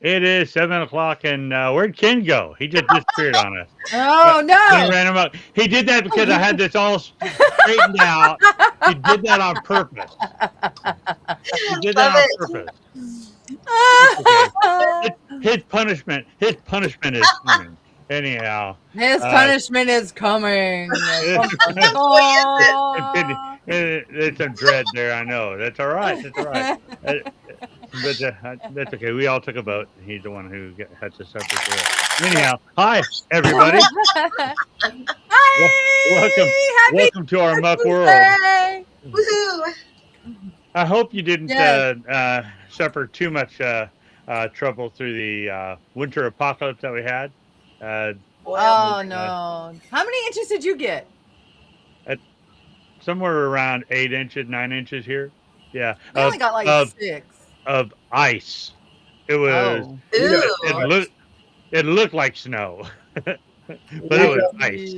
It is 7 o'clock, and where'd Ken go? He just disappeared on us. Oh Then no! ran him up. He did that because I had this all straightened out. He did that on purpose. He did that Love on it. purpose. It's okay. His punishment is coming. Anyhow, His uh, punishment is coming. there's some dread there. I know. That's all right. That's all right. Uh, but that's okay. We all took a vote. He's the one who had to suffer through it. Anyhow, hi everybody. Welcome, Hi! Happy welcome to our muck world. birthday! Woohoo! I hope you didn't Yes. suffer too much trouble through the winter apocalypse that we had. Oh no! How many inches did you get? At somewhere around 8 inches, 9 inches here. Yeah, We only got like 6. of ice. It was. Oh. Ooh. It looked like snow, but it was ice.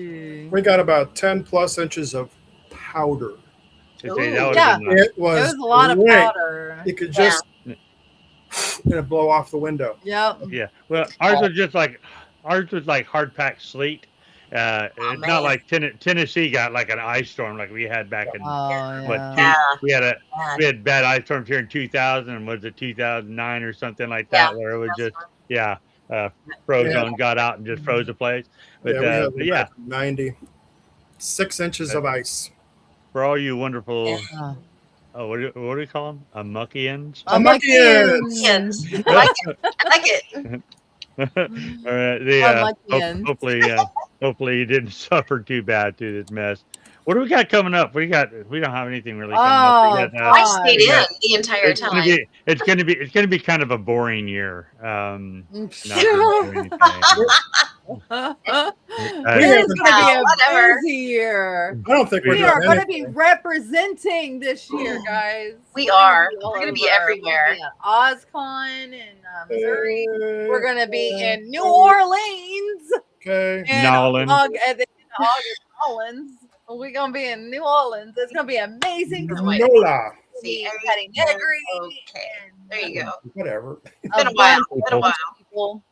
We got about 10 plus inches of powder. To say that Ooh, would yeah. have been nice. It was a lot of great. powder. You could just blow off the window. Yep. Yeah. Well, ours was like hard packed sleet. It's man. not like Tennessee got like an ice storm like we had back in Oh what yeah. we had bad ice storms here in 2000. Was it 2009 or something like that where it was just Frozone got out and just froze the place. But Yeah, we yeah, had 96 inches of ice. for all you wonderful what do we call them? Amokians. Amokians. Yes. I like it. I like it. All right. Amokians. Hopefully you didn't suffer too bad through this mess. What do we got coming up? We don't have anything really coming up. We got, I stayed in the entire it's time. it's gonna be kind of a boring year. It's Not gonna do anything. going to be a Whatever. busy year. I don't think We we're are doing going to be anything. representing this year, guys. We We're are. all We're gonna be over. everywhere. We're gonna be at OzCon in Missouri. We're going to be in New Orleans Okay. in Nolans. August. Nolans. We're going to be in New Orleans. It's going to be amazing because we're Nola. See, Patty Negri. okay. There you go. Whatever. It's been a while. It's been a while. People.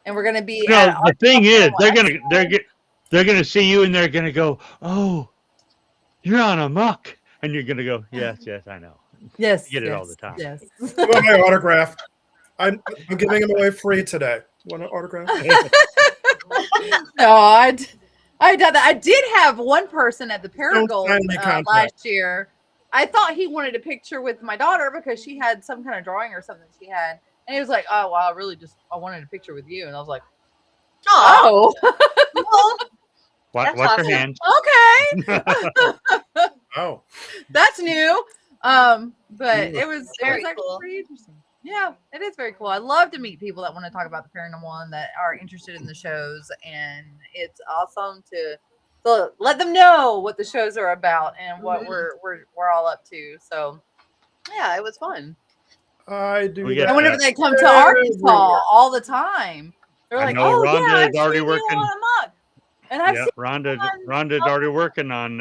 And we're going to be No, at the thing is, Artemaeus. they're gonna see you and they're gonna go, "Oh, you're on A.M.O.K," and you're gonna go, "Yes, I know." Yes. You get it all the time. Yes. I want my autograph. I'm giving them away free today. Want an autograph? No, I did that. I did have one person at the Paragold sign the contract. last year. I thought he wanted a picture with my daughter because she had some kind of drawing or something she had. And he was like, "Oh, well, I wanted a picture with you." And I was like, Oh, "Oh, Watch That's your hands. okay, Oh. that's new." But it was Very actually cool. pretty interesting. Yeah, it is very cool. I love to meet people that want to talk about the paranormal and that are interested in the shows, and it's awesome to let them know what the shows are about and what we're all up to. So, yeah, it was fun. I do We that. got And whenever they come to everywhere. Arkansas all the time, they're I like, know "Oh yeah, Rhonda I've is already seen you working. on A.M.O.K. And I've Yeah, seen Rhonda's already working on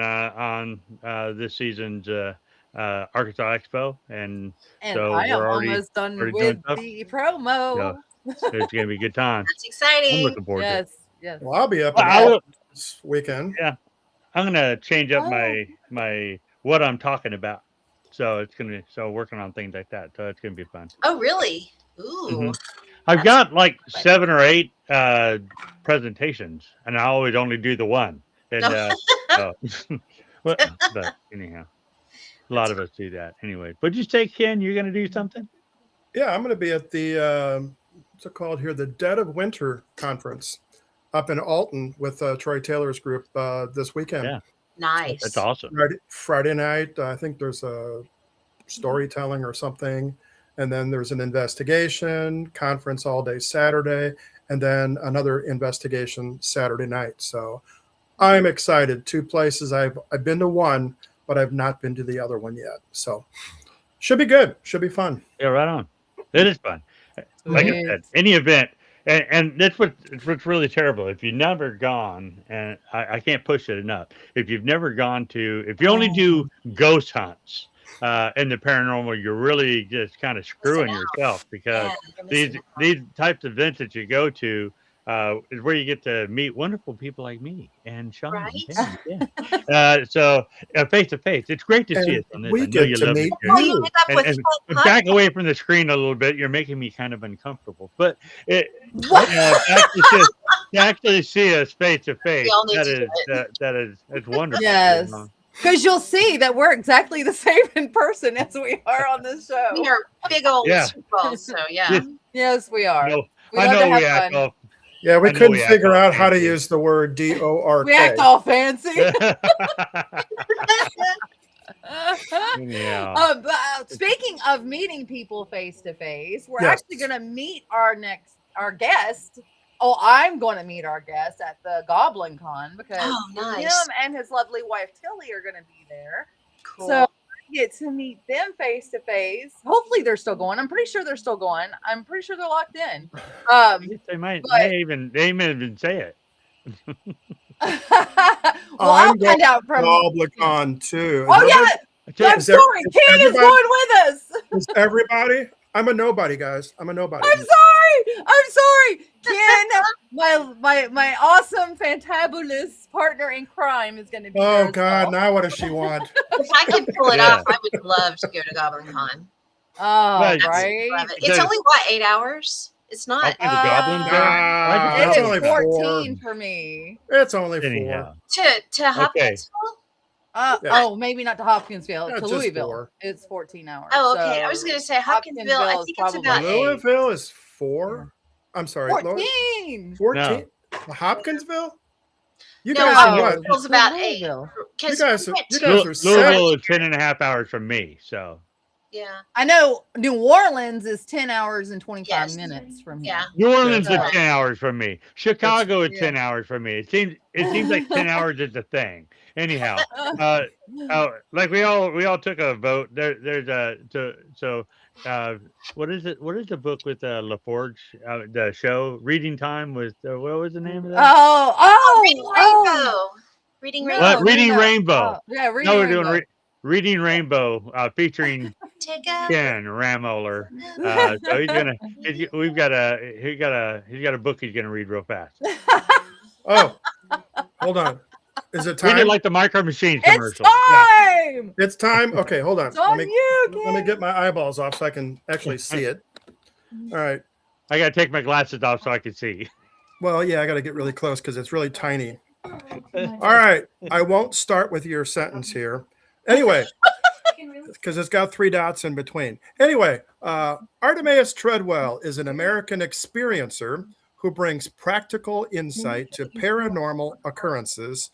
this season's Arkansas Expo, and so I am we're already almost done doing with stuff. the promo." It's gonna be a good time. that's I'm exciting. looking forward to it. Yes. Well, I'll be up Well, in I will- Alton this weekend. Yeah, I'm gonna change up Oh. my what I'm talking about. So working on things like that. So it's gonna be fun. Oh, really? Ooh. Mhm. I've got like 7 or 8 presentations, and I always only do the one. And well, but anyhow, a lot of us do that anyway. But you say, Ken, you're gonna do something? Yeah, I'm going to be at the what's it called here? The Dead of Winter conference up in Alton with Troy Taylor's group this weekend. Yeah. Nice. That's awesome. Friday night, I think there's a storytelling or something, and then there's an investigation conference all day Saturday, and then another investigation Saturday night. So I'm excited. 2 places. I've been to one, but I've not been to the other one yet. So should be good. Should be fun. Yeah, right on. It is fun. Like I said, any event, and that's what's really terrible. If you've never gone, and I can't push it enough. If you've never gone to, if you only do ghost hunts, in the paranormal, you're really just kind of screwing yourself because Yeah, you're missing these out. types of events that you go to is where you get to meet wonderful people like me and Sean Right? and Tammy. Yeah. So face to face, it's great to see And us on this. we I know get you to love the meet show. Oh, you you. met up with And back away from the screen a little bit. You're making me kind of uncomfortable. But What? to actually see us face to face, all need to do that's wonderful. Yes. Because you'll see that we're exactly the same in person as we are on this show. We are big old Yeah. balls, so yeah. Yes, we are. No, We I love to know have we act fun. all. Yeah, we I know couldn't we act figure all out how to fancy. use the word DORK. We act all fancy. Yeah. Speaking of meeting people face to face, we're Yes. actually going to meet our guest. Oh, I'm going to meet our guest at the Goblin Con because Oh, nice. him and his lovely wife Tilly are going to be there. Cool. So I get to meet them face to face. Hopefully they're still going. I'm pretty sure they're still going. I'm pretty sure they're locked in. They might but- they may even say it. Well, I'm I'll find out from. Gobblecon too. Oh yeah, I'm Is there- sorry. is Ken is everybody- going with us. Is everybody? I'm a nobody, guys. I'm a nobody. I'm sorry. Ken, my awesome, fantabulous partner in crime is going to be there Oh as God! well. Now what does she want? If I could pull it Yeah. off, I would love to go to Goblin Con. Oh, Right. right. Love it. Because- It's only what, 8 hours? It's All not kinds of goblins there. Ah, It that's is only 14 for me. It's only 4. Anyhow. to Hopkinsville. Yeah. Oh, maybe not to Hopkinsville, Yeah, to just Louisville. 4. It's 14 hours. Oh, okay. I so was going to say Hopkinsville. I Hopkinsville is think it's probably about 8. Louisville is 4. I'm sorry, 14. 14. Hopkinsville. You No, guys are what? Hopkinsville's about 8. Louisville. Because You guys we are- went you to- guys are Louisville is 10.5 hours from me. So yeah. I know New Orleans is 10 hours and 25 Yes. minutes from here. Yeah. New Orleans Yeah. is 10 hours from me. Chicago is Yeah. 10 hours from me. It seems like 10 hours is the thing. Anyhow, like we all took a vote. There's what is it? What is the book with LaForge? The show Reading Time with what was the name of that? Reading Rainbow. Reading Rainbow. What? Reading Rainbow. Yeah, Reading No, we're Rainbow. doing Reading Rainbow featuring Take a Ken Ramoller. So he's gonna. He's got a book he's gonna read real fast. Oh, hold on. Is it Read it time? like the Micro Machines It's commercial. Yeah. time. It's time. Okay, hold on. It's on you, Ken. Let me get my eyeballs off so I can actually see it. All right. I gotta take my glasses off so I can see. Well, yeah, I got to get really close because it's really tiny. All right. I won't start with your sentence here. Anyway, because it's got 3 dots in between. Anyway, Artemaeus Treadwell is an American experiencer who brings practical insight to paranormal occurrences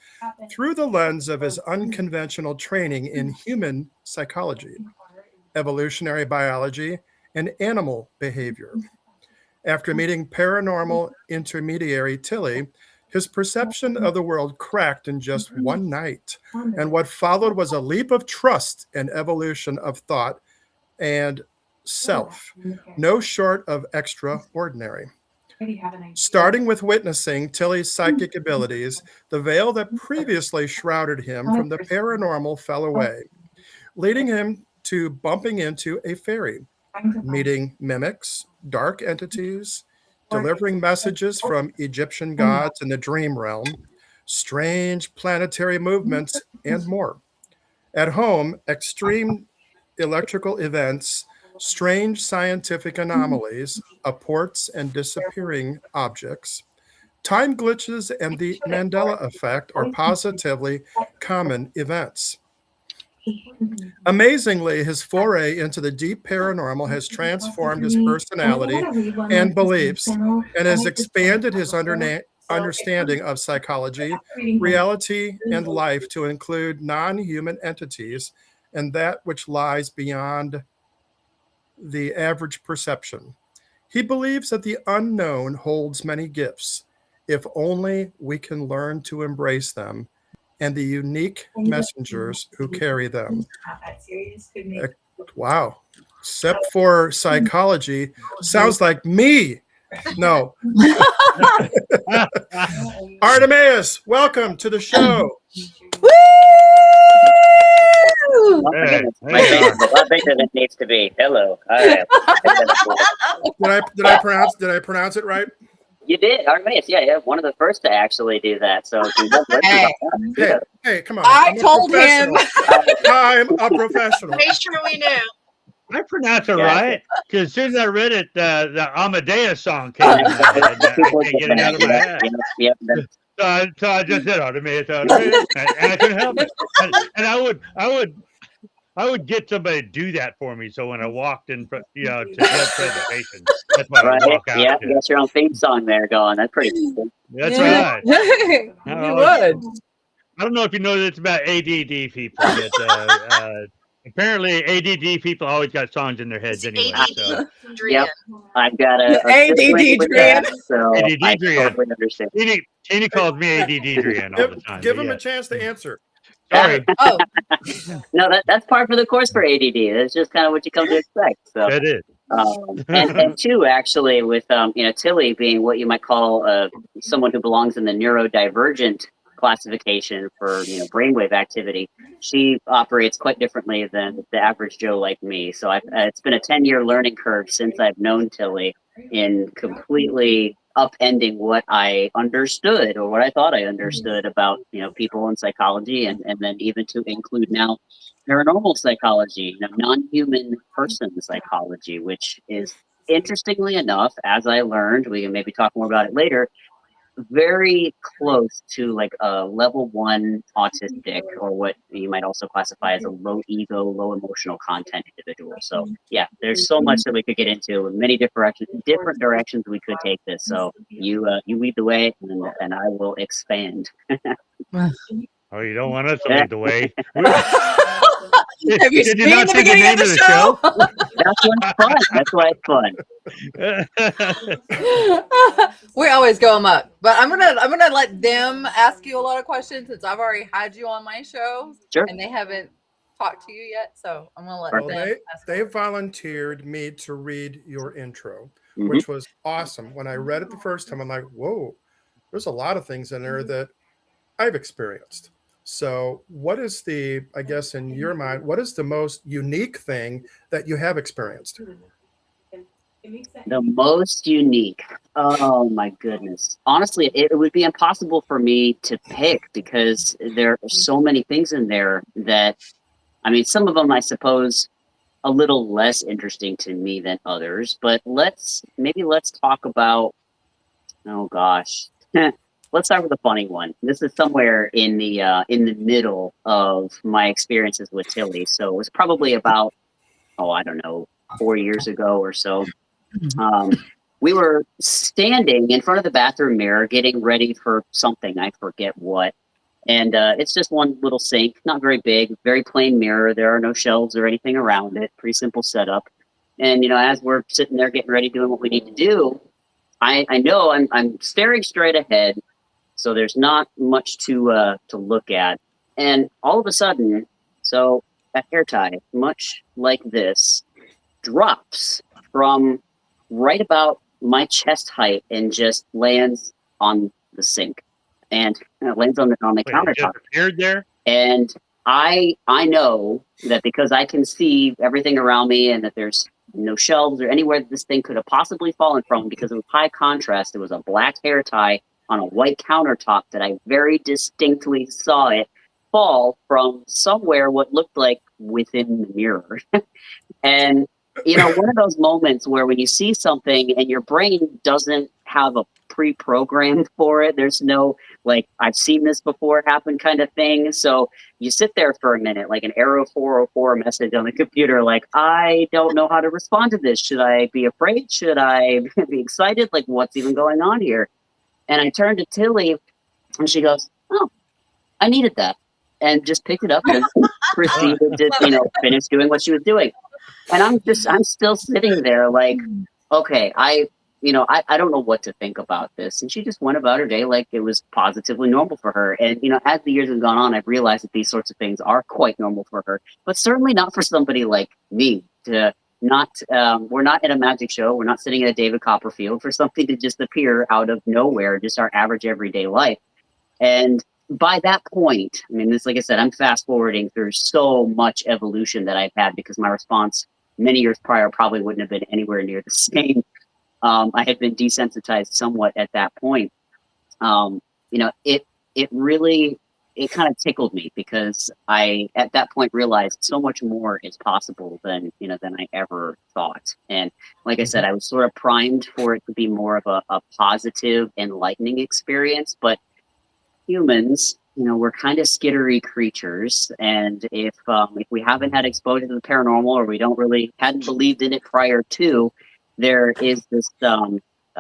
through the lens of his unconventional training in human psychology, evolutionary biology, and animal behavior. After meeting paranormal intermediary Tilly, his perception of the world cracked in just one night, and what followed was a leap of trust and evolution of thought and self, no short of extraordinary. Starting with witnessing Tilly's psychic abilities, the veil that previously shrouded him from the paranormal fell away, leading him to bumping into a fairy, meeting mimics, dark entities, delivering messages from Egyptian gods in the dream realm, strange planetary movements, and more. At home, extreme electrical events, strange scientific anomalies, apports and disappearing objects, time glitches, and the Mandela effect are positively common events. Amazingly, his foray into the deep paranormal has transformed his personality and beliefs and has expanded his understanding of psychology, reality, and life to include non-human entities and that which lies beyond the average perception. He believes that the unknown holds many gifts, if only we can learn to embrace them and the unique messengers who carry them. Wow. Except for psychology, sounds like me. No. Artemaeus, welcome to the show. Woo! my Hey, goodness, there my you face are. is a lot bigger than it needs to be. Hello. All right. Did I pronounce it right? You did, Artemaeus. Yeah, yeah. One of the first to actually do that. So congratulations Hey, on that. Hey, Yeah. hey, come on. I I'm a told him. professional. I'm a professional. Make sure we knew. I pronounced it Gotcha. right because as soon as I read it, the Amadeus song came to my head. And I People can't get get it out that. of my head. Yep. That's So I just said Artemaeus, and I couldn't help it. And I would get somebody to do that for me. So when I walked in, to give presentation, that's what I would right. walk out Yeah, you to. got your own theme song there going. That's pretty cool. That's Yeah. right. You would. I don't know if you know this about ADD people, but apparently ADD people always got songs in their heads anyway. So ADD Yep. I've got a ADD sibling with Drian. that, so ADD I Drian. totally understand. Tina calls me ADD Drian all the time. Give but him yeah. a chance to answer. Sorry, Oh, No, that's par for the course for ADD. That's just kind of what you come to expect. So, that is. and two, actually, with Tilly being what you might call someone who belongs in the neurodivergent classification for brainwave activity. She operates quite differently than the average Joe like me. So it's been a 10-year learning curve since I've known Tilly in completely upending what I understood or what I thought I understood about people in psychology, and then even to include now paranormal psychology, non-human person psychology, which is interestingly enough, as I learned, we can maybe talk more about it later, very close to like a level 1 autistic, or what you might also classify as a low ego, low emotional content individual. So yeah, there's so much that we could get into, many different directions we could take this. So you lead the way, and I will expand. Oh, you don't want us to lead the way. have you Did you seen not the see the beginning of name the show? That's why it's fun. We always go them up, but I'm gonna let them ask you a lot of questions since I've already had you on my show, Sure. and they haven't talked to you yet. So I'm gonna let Well, them. they volunteered me to read your intro, Mhm. which was awesome. When I read it the first time, I'm like, whoa, there's a lot of things in there that I've experienced. So, what is I guess in your mind, what is the most unique thing that you have experienced? The most unique. Oh my goodness. Honestly, it would be impossible for me to pick because there are so many things in there that, I mean, some of them, I suppose, a little less interesting to me than others. But let's talk about, oh gosh. Let's start with a funny one. This is somewhere in the middle of my experiences with Tilly. So it was probably about, I don't know, 4 years ago or so. We were standing in front of the bathroom mirror getting ready for something. I forget what. And it's just one little sink, not very big, very plain mirror. There are no shelves or anything around it. Pretty simple setup. And, as we're sitting there getting ready, doing what we need to do, I know I'm staring straight ahead. So there's not much to look at. And all of a sudden, so that hair tie, much like this, drops from right about my chest height and just lands on the sink, and it lands on the Wait, it countertop. just appeared there. And I know that because I can see everything around me, and that there's no shelves or anywhere that this thing could have possibly fallen from, because it was high contrast. It was a black hair tie on a white countertop that I very distinctly saw it fall from somewhere what looked like within the mirror. And one of those moments where when you see something and your brain doesn't have a pre-programmed for it, there's no, like, I've seen this before happen kind of thing. So you sit there for a minute, like an error 404 message on the computer, like, I don't know how to respond to this. Should I be afraid? Should I be excited? Like, what's even going on here? And I turned to Tilly and she goes, oh, I needed that. And just picked it up and proceeded to, finish doing what she was doing. And I'm still sitting there like, okay, I don't know what to think about this. And she just went about her day like it was positively normal for her. And, as the years have gone on, I've realized that these sorts of things are quite normal for her, but certainly not for somebody like me to not, we're not in a magic show. We're not sitting in a David Copperfield for something to just appear out of nowhere, just our average everyday life. And by that point, I mean, this, like I said, I'm fast forwarding through so much evolution that I've had because my response many years prior probably wouldn't have been anywhere near the same. I had been desensitized somewhat at that point. It really, it kind of tickled me because I at that point realized so much more is possible than I ever thought. And like I said, I was sort of primed for it to be more of a positive, enlightening experience. But humans, we're kind of skittery creatures, and if we haven't had exposure to the paranormal, or we hadn't believed in it prior to, there is this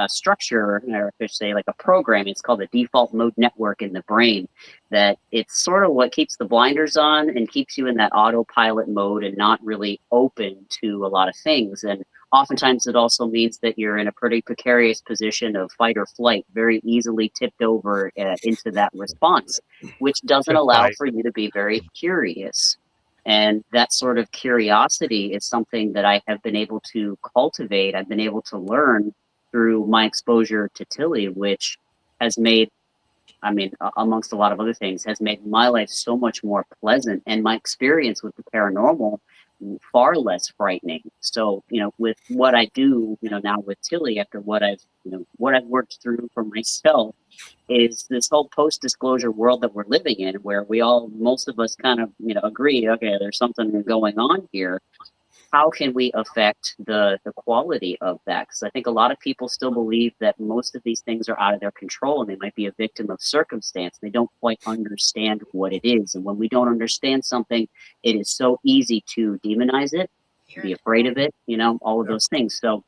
structure, or I should say, like a program. It's called the default mode network in the brain. That it's sort of what keeps the blinders on and keeps you in that autopilot mode and not really open to a lot of things. And oftentimes it also means that you're in a pretty precarious position of fight or flight, very easily tipped over into that response, which doesn't allow for you to be very curious. And that sort of curiosity is something that I have been able to cultivate. I've been able to learn through my exposure to Tilly, which has made, amongst a lot of other things, has made my life so much more pleasant, and my experience with the paranormal far less frightening. So, with what I do, now with Tilly, after what I've worked through for myself, is this whole post-disclosure world that we're living in, where most of us kind of, agree, okay, there's something going on here. How can we affect the quality of that? Because I think a lot of people still believe that most of these things are out of their control, and they might be a victim of circumstance. They don't quite understand what it is. And when we don't understand something, it is so easy to demonize it, be afraid of it, all of those things. So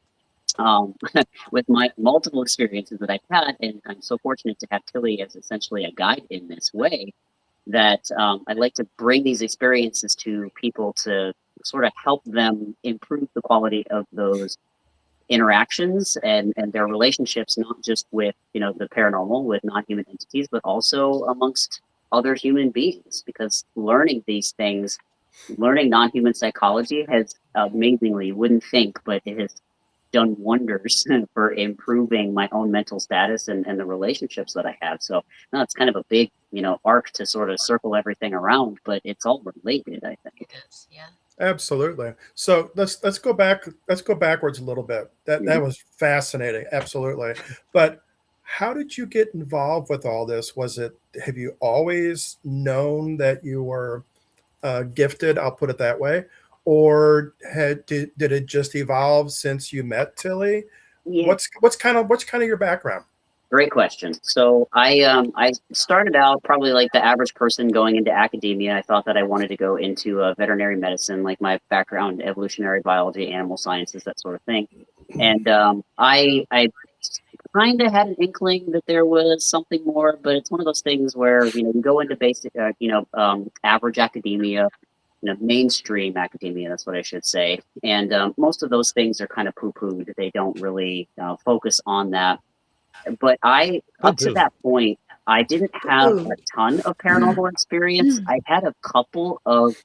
with my multiple experiences that I've had, and I'm so fortunate to have Tilly as essentially a guide in this way, that I'd like to bring these experiences to people to sort of help them improve the quality of those interactions and their relationships, not just with the paranormal, with non-human entities, but also amongst other human beings. Because learning these things, learning non-human psychology has amazingly, you wouldn't think, but it has done wonders for improving my own mental status and the relationships that I have. So no, it's kind of a big, arc to sort of circle everything around, but it's all related, I think. It is, yeah. Absolutely. So let's go back. Let's go backwards a little bit. That Mhm. was fascinating. Absolutely. But how did you get involved with all this? Have you always known that you were gifted? I'll put it that way. Or did it just evolve since you met Tilly? Yeah. What's kind of your background? Great question. So I started out probably like the average person going into academia. I thought that I wanted to go into veterinary medicine, like my background, evolutionary biology, animal sciences, that sort of thing. And I kind of had an inkling that there was something more, but it's one of those things where you go into basic, average academia, mainstream academia. That's what I should say. And most of those things are kind of poo-pooed. They don't really focus on that. But up to that point, I didn't have a ton of paranormal experience. I had a couple of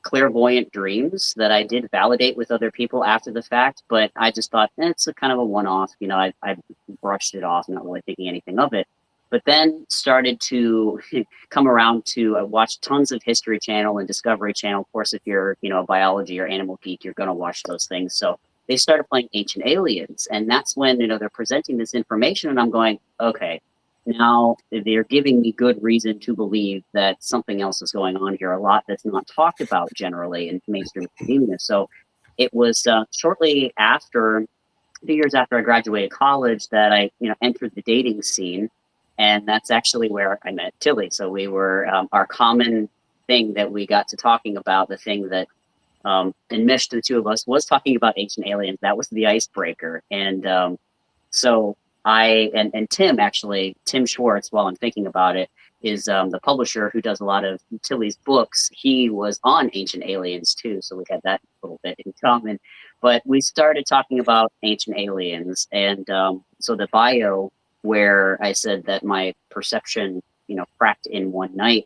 clairvoyant dreams that I did validate with other people after the fact, but I just thought it's a kind of a one-off. I brushed it off, not really thinking anything of it. But then started to come around to watch tons of History Channel and Discovery Channel. Of course, if you're a biology or animal geek, you're going to watch those things. So they started playing Ancient Aliens, and that's when they're presenting this information, and I'm going, okay, now they're giving me good reason to believe that something else is going on here, a lot that's not talked about generally in mainstream academia. So it was shortly after, 2 years after I graduated college, that I entered the dating scene, and that's actually where I met Tilly. So we were our common thing that we got to talking about, the thing that enmeshed the two of us, was talking about Ancient Aliens. That was the icebreaker. And so I and Tim, actually, Tim Schwartz, while I'm thinking about it, is the publisher who does a lot of Tilly's books. He was on Ancient Aliens too, so we had that little bit in common. But we started talking about Ancient Aliens, and so the bio where I said that my perception, cracked in one night.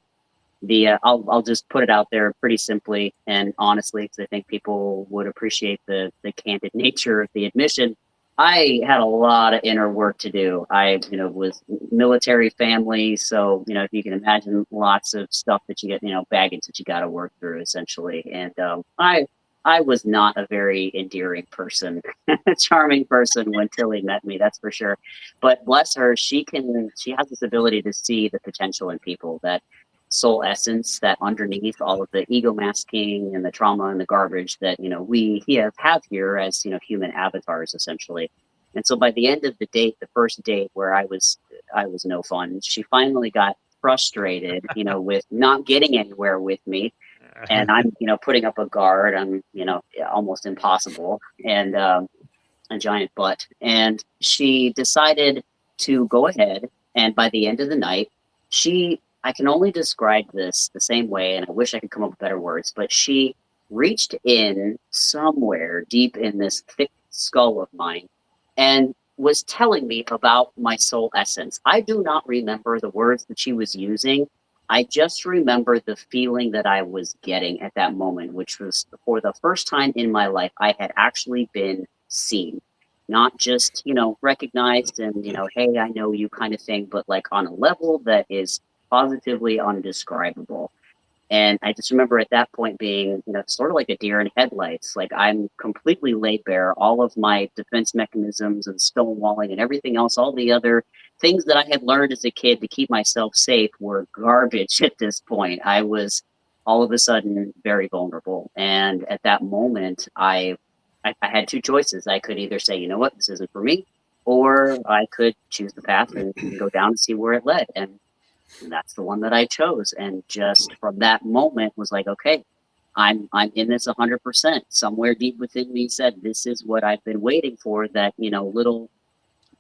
I'll just put it out there pretty simply and honestly, because I think people would appreciate the candid nature of the admission. I had a lot of inner work to do. I, was military family, so if you can imagine, lots of stuff that you get, baggage that you got to work through, essentially. And I was not a very endearing person, charming person when Tilly met me, that's for sure. But bless her, she has this ability to see the potential in people, that soul essence that underneath all of the ego masking and the trauma and the garbage that we have here as human avatars, essentially. And so by the end of the date, the first date where I was no fun, she finally got frustrated with not getting anywhere with me, and I'm putting up a guard. I'm almost impossible, and a giant butt. And she decided to go ahead, and by the end of the night, I can only describe this the same way, and I wish I could come up with better words, but she reached in somewhere deep in this thick skull of mine and was telling me about my soul essence. I do not remember the words that she was using. I just remember the feeling that I was getting at that moment, which was, for the first time in my life, I had actually been seen. Not just, recognized and, hey, I know you kind of thing, but like on a level that is positively undescribable. And I just remember at that point being, sort of like a deer in headlights. Like, I'm completely laid bare. All of my defense mechanisms and stonewalling and everything else, all the other things that I had learned as a kid to keep myself safe, were garbage at this point. I was all of a sudden very vulnerable. And at that moment, I had two choices. I could either say, you know what, this isn't for me, or I could choose the path and go down and see where it led. And that's the one that I chose. And just from that moment was like, okay, I'm in this 100%. Somewhere deep within me said, this is what I've been waiting for, that, little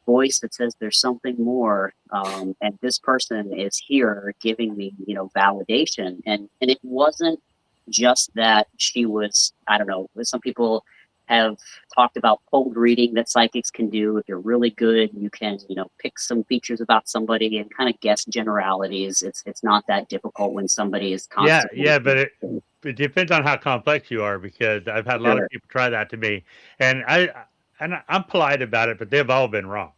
voice that says there's something more. And this person is here giving me, validation. And it wasn't just that she was, I don't know, some people have talked about cold reading that psychics can do. If you're really good, you can, pick some features about somebody and kind of guess generalities. It's not that difficult when somebody is constantly. Yeah, but it depends on how complex you are, because I've had a lot of people try that to me, and I'm polite about it, but they've all been wrong.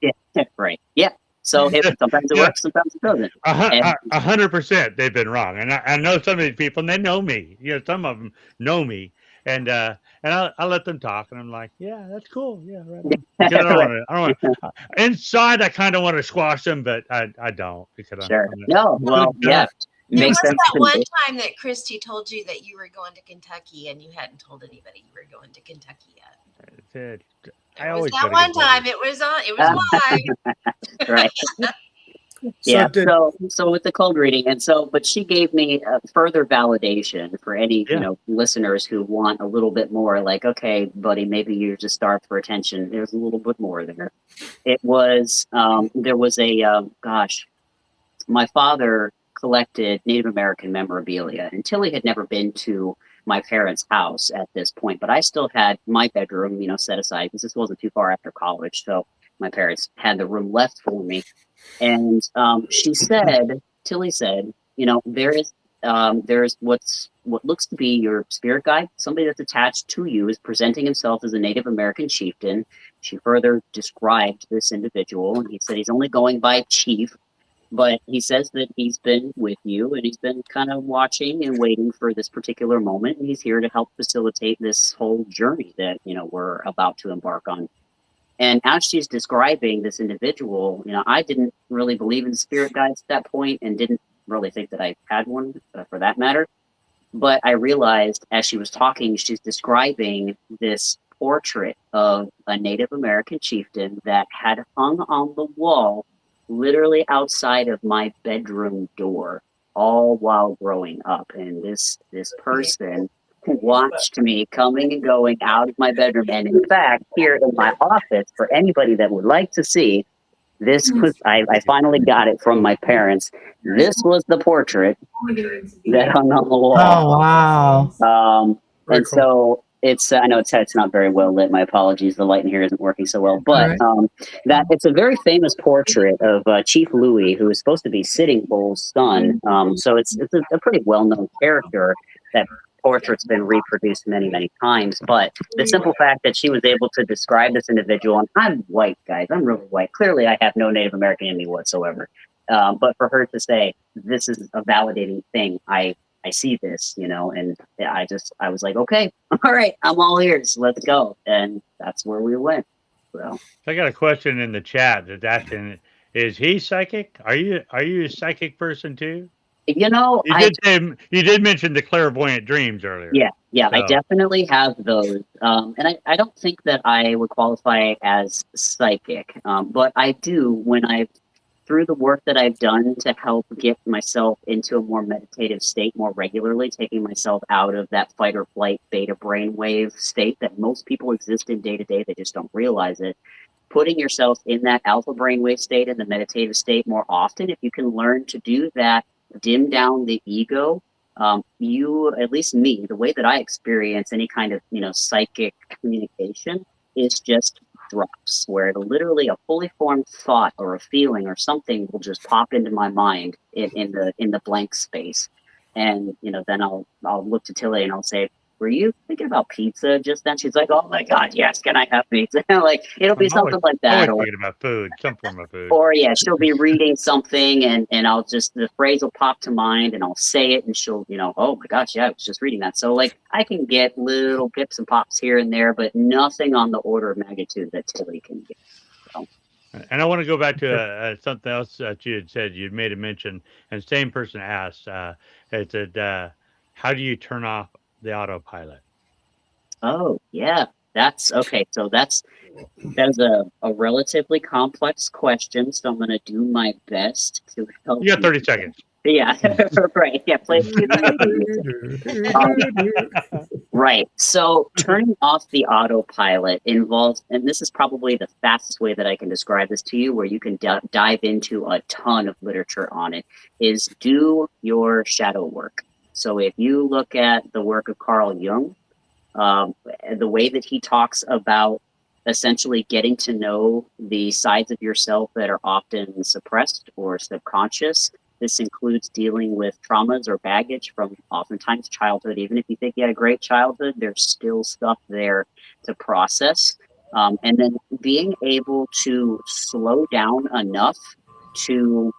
Yeah, right. Yeah. So sometimes it works, sometimes it doesn't. 100% they've been wrong, and I know some of these people, and they know me. Some of them know me, and I'll let them talk, and I'm like, yeah, that's cool, yeah, right on. Because I don't want. Inside, I kind of want to squash them, but I don't, because sure. Yeah. There was that one time that Christy told you that you were going to Kentucky, and you hadn't told anybody you were going to Kentucky yet. I always that one time. It was live. Right. Yeah. So with the cold reading, but she gave me further validation for any listeners who want a little bit more. Like, okay, buddy, maybe you're just starved for attention. There's a little bit more there. It was there was a my father collected Native American memorabilia, and Tilly had never been to my parents' house at this point, but I still had my bedroom, set aside, because this wasn't too far after college. So my parents had the room left for me. And Tilly said, there's what looks to be your spirit guide, somebody that's attached to you, is presenting himself as a Native American chieftain. She further described this individual, and he said he's only going by chief, but he says that he's been with you, and he's been kind of watching and waiting for this particular moment, and he's here to help facilitate this whole journey that we're about to embark on. And as she's describing this individual, I didn't really believe in spirit guides at that point, and didn't really think that I had one for that matter. But I realized as she was talking, she's describing this portrait of a Native American chieftain that had hung on the wall literally outside of my bedroom door, all while growing up. And this person watched me coming and going out of my bedroom. And in fact, here in my office, for anybody that would like to see, this was, I finally got it from my parents. This was the portrait that hung on the wall. Oh, wow. And so it's, I know it's not very well lit. My apologies. The light in here isn't working so well, but that it's a very famous portrait of Chief Louis, who is supposed to be Sitting Bull's son. So it's a pretty well-known character that portrait's been reproduced many, many times. But the simple fact that she was able to describe this individual, and I'm white, guys, I'm really white. Clearly, I have no Native American in me whatsoever. But for her to say, this is a validating thing, I see this, and I was like, okay, all right, I'm all ears, let's go. And that's where we went. So I got a question in the chat that's asking, is he psychic? Are you a psychic person too? You did mention the clairvoyant dreams earlier. Yeah, I definitely have those. And I don't think that I would qualify as psychic, but I do through the work that I've done to help get myself into a more meditative state more regularly, taking myself out of that fight or flight beta brainwave state that most people exist in day to day, they just don't realize it. Putting yourself in that alpha brainwave state and the meditative state more often, if you can learn to do that, dim down the ego, at least me, the way that I experience any kind of, psychic communication is just drops, where literally a fully formed thought or a feeling or something will just pop into my mind in the blank space. And, then I'll look to Tilly and I'll say, were you thinking about pizza just then? She's like, oh my God, yes, can I have pizza? Like, it'll be something like that. Or thinking about food, some form of food. Or yeah, she'll be reading something and the phrase will pop to mind and I'll say it and she'll, oh my gosh, yeah, I was just reading that. So like I can get little pips and pops here and there, but nothing on the order of magnitude that Tilly can get. So. And I want to go back to something else that you had said. You'd made a mention, and the same person asked, it said, how do you turn off the autopilot? Oh yeah, that's okay. So that's a relatively complex question. So I'm going to do my best to help. You got 30 seconds. Yeah, right. Yeah, play. Right. So turning off the autopilot involves, and this is probably the fastest way that I can describe this to you, where you can dive into a ton of literature on it, is do your shadow work. So if you look at the work of Carl Jung, the way that he talks about essentially getting to know the sides of yourself that are often suppressed or subconscious. This includes dealing with traumas or baggage from oftentimes childhood. Even if you think you had a great childhood, there's still stuff there to process. And then being able to slow down enough to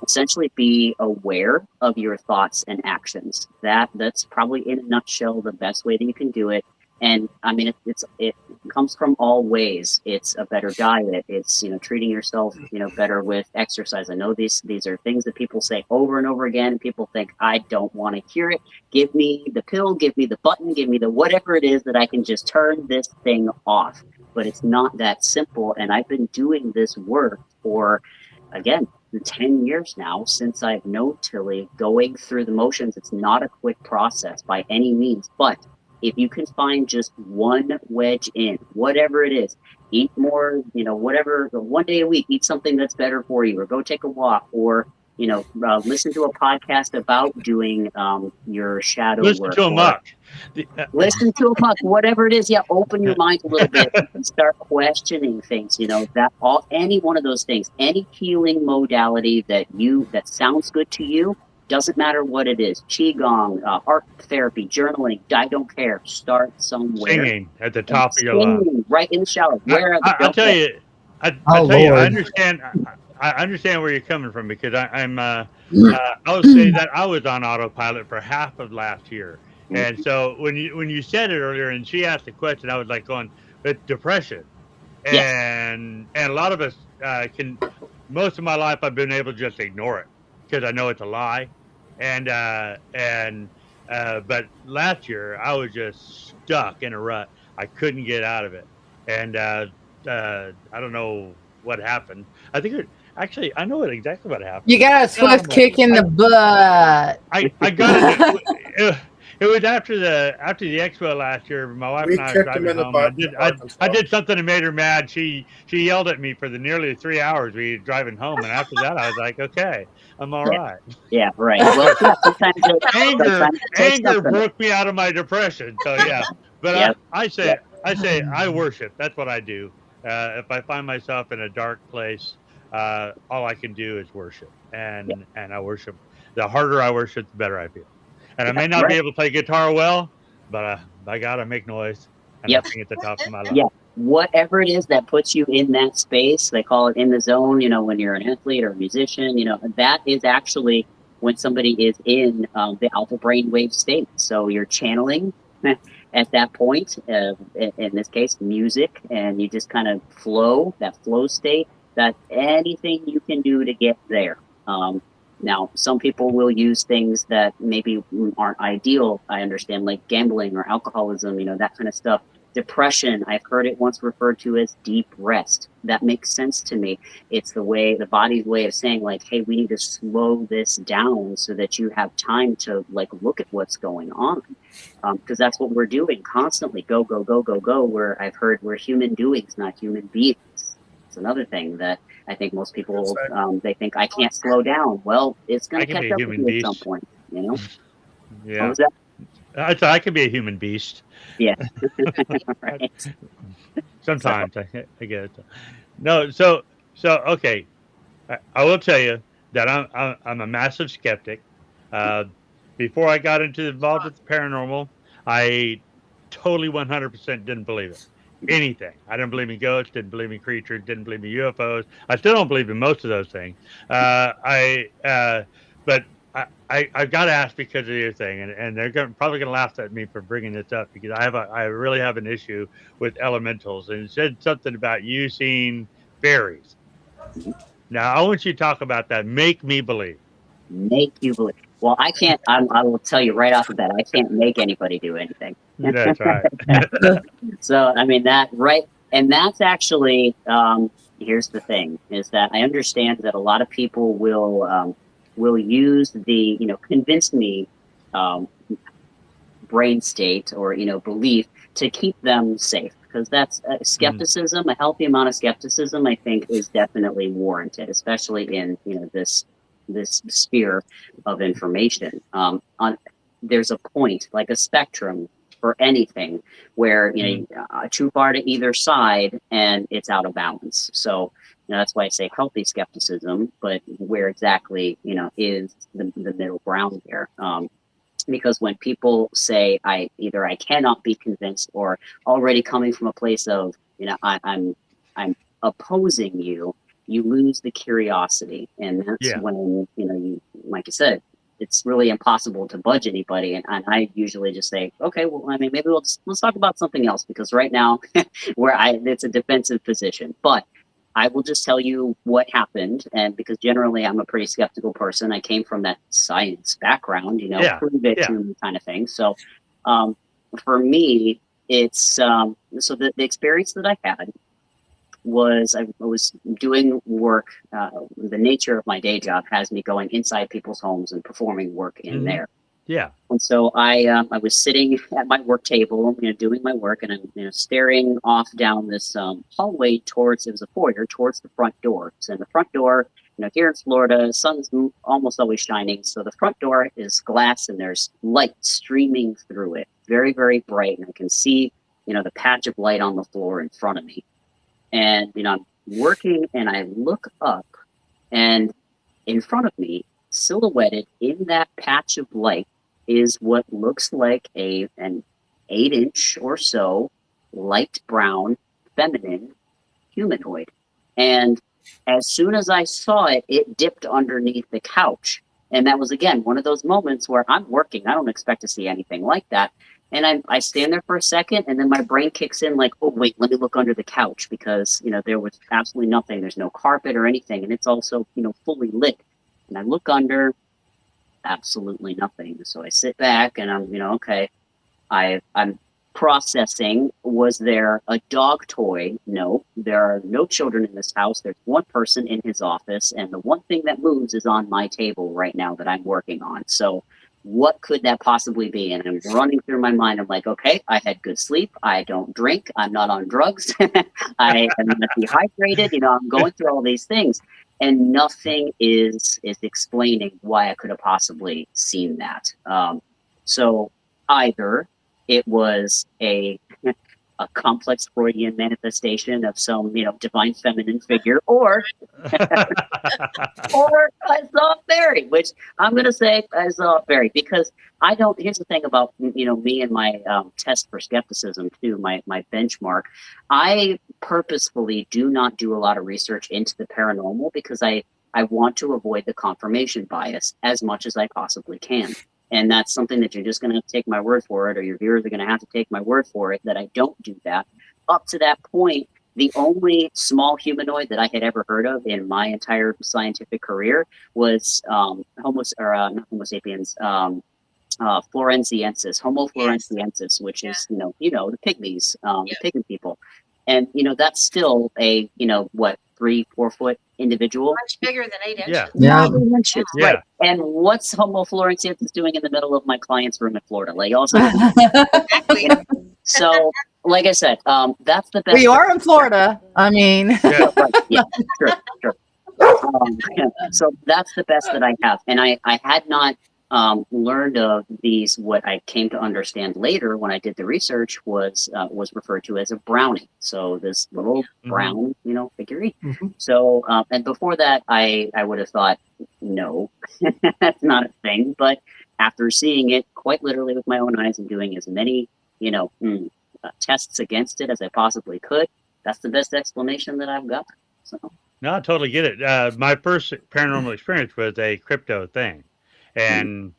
essentially be aware of your thoughts and actions. That's probably in a nutshell the best way that you can do it. And I mean, it comes from all ways. It's a better diet. It's, treating yourself, better with exercise. I know these are things that people say over and over again. People think, I don't want to hear it. Give me the pill, give me the button, give me the whatever it is that I can just turn this thing off. But it's not that simple. And I've been doing this work for, again, 10 years now since I've known Tilly, going through the motions. It's not a quick process by any means, but if you can find just one wedge in, whatever it is, eat more, whatever, one day a week, eat something that's better for you, or go take a walk, or, listen to a podcast about doing your shadow work. Listen to A.M.O.K. Listen to A.M.O.K, whatever it is. Yeah, open your mind a little bit and start questioning things. Any one of those things, any healing modality that sounds good to you. Doesn't matter what it is, Qigong, art therapy, journaling, I don't care. Start somewhere. Singing at the top of your lungs. Right in the shower. I'll tell you, I understand where you're coming from, because I would say that I was on autopilot for half of last year. And so when you said it earlier and she asked the question, I was like going, it's depression. And a lot of us most of my life I've been able to just ignore it, because I know it's a lie. But last year I was just stuck in a rut. I couldn't get out of it. And I don't know what happened. I think I know exactly what happened. You got a swift kick in the butt. I got it. It was after the expo last year. My wife and I were driving home. I did something that made her mad. She yelled at me for the nearly 3 hours we were driving home, and after that, I was like, okay, I'm all right. Yeah, right. Well, anger broke me out of my depression. So yeah, but I say I worship. That's what I do. If I find myself in a dark place, all I can do is worship, and I worship. The harder I worship, the better I feel. And I may not be Right. able to play guitar well, but by God, I make noise and I Yep. sing at the top of my lungs. Yeah. Whatever it is that puts you in that space, they call it in the zone, when you're an athlete or a musician, that is actually when somebody is in the alpha brainwave state. So you're channeling at that point, in this case, music, and you just kind of that flow state, that anything you can do to get there. Now, some people will use things that maybe aren't ideal, I understand, like gambling or alcoholism, that kind of stuff. Depression, I've heard it once referred to as deep rest. That makes sense to me. It's the body's way of saying, like, hey, we need to slow this down so that you have time to look at what's going on. Because that's what we're doing constantly. Go, go, go, go, go. Where I've heard we're human doings, not human beings. It's another thing that I think most people, they think I can't slow down. Well, it's going I to can be catch a up with human you at some beast. point, What Yeah. was that? I can be a human beast. Yeah. Right. Sometimes I get it. No, so okay. I will tell you that I'm a massive skeptic. Uh, Before I got involved with the paranormal, I totally 100% didn't believe it. Anything. I didn't believe in ghosts, didn't believe in creatures, didn't believe in UFOs. I still don't believe in most of those things. But I've got to ask because of your thing, and they're probably going to laugh at me for bringing this up because I really have an issue with elementals, and it said something about you seeing fairies. Now, I want you to talk about that. Make me believe. Make you believe. Well, I can't. I will tell you right off the bat. I can't make anybody do anything. That's right. So I mean that right, and that's actually. Here's the thing: is that I understand that a lot of people will use the convince me brain state or belief to keep them safe, because that's skepticism. A healthy amount of skepticism, I think, is definitely warranted, especially in this sphere of information. There's a point, like a spectrum for anything, where too far to either side and it's out of balance. So that's why I say healthy skepticism, but where exactly is the middle ground there. Because when people say I cannot be convinced, or already coming from a place of I'm opposing you, you lose the curiosity, and that's Yeah. when you, like I said, it's really impossible to budge anybody. And I usually just say, okay, well, I mean, maybe let's talk about something else, because right now it's a defensive position. But I will just tell you what happened, and because generally I'm a pretty skeptical person, I came from that science background, Yeah. prove it Yeah. to me kind of thing. So for me, it's so the experience that I had was I was doing work. The nature of my day job has me going inside people's homes and performing work in there. Yeah. And so I was sitting at my work table, doing my work, and I'm staring off down this hallway towards, it was a foyer, towards the front door. So in the front door, here in Florida, the sun's almost always shining. So the front door is glass and there's light streaming through it, very, very bright. And I can see, the patch of light on the floor in front of me. And, I'm working and I look up, and in front of me, silhouetted in that patch of light, is what looks like an 8-inch or so light brown feminine humanoid. And as soon as I saw it, it dipped underneath the couch. And that was, again, one of those moments where I'm working. I don't expect to see anything like that. And I stand there for a second, and then my brain kicks in like, oh, wait, let me look under the couch, because, there was absolutely nothing. There's no carpet or anything. And it's also, fully lit. And I look under, absolutely nothing. So I sit back and I'm, okay, I'm processing. Was there a dog toy? No, there are no children in this house. There's one person in his office, and the one thing that moves is on my table right now that I'm working on. So what could that possibly be? And I'm running through my mind. I'm like, okay, I had good sleep. I don't drink. I'm not on drugs. I am not dehydrated. I'm going through all these things, and nothing is explaining why I could have possibly seen that. So either it was a a complex Freudian manifestation of some, divine feminine figure, or I saw a fairy, which I'm going to say I saw a fairy because I don't. Here's the thing about me and my test for skepticism too. My benchmark. I purposefully do not do a lot of research into the paranormal because I want to avoid the confirmation bias as much as I possibly can. And that's something that you're just going to have to take my word for it, or your viewers are going to have to take my word for it, that I don't do that. Up to that point, the only small humanoid that I had ever heard of in my entire scientific career was not Homo sapiens, Florenziensis, Homo Florenziensis, which is, the pygmies, the pygmy people. And, that's still a, 3-4 foot individual. Much bigger than 8 inches. Yeah. Yeah. 9 inches, Yeah. right. And what's Homo Florenziensis doing in the middle of my client's room in Florida? Like, also, Exactly. so, like I said, that's the best. We are in Florida. I mean, Yeah. Right. Yeah, sure. So that's the best that I have. And I had not learned of these. What I came to understand later when I did the research was referred to as a brownie. So this little brown, figurine. Mhm. So and before that, I would have thought, no, that's not a thing. But after seeing it quite literally with my own eyes and doing as many, tests against it as I possibly could, that's the best explanation that I've got. So. No, I totally get it. My first paranormal experience was a crypto thing, and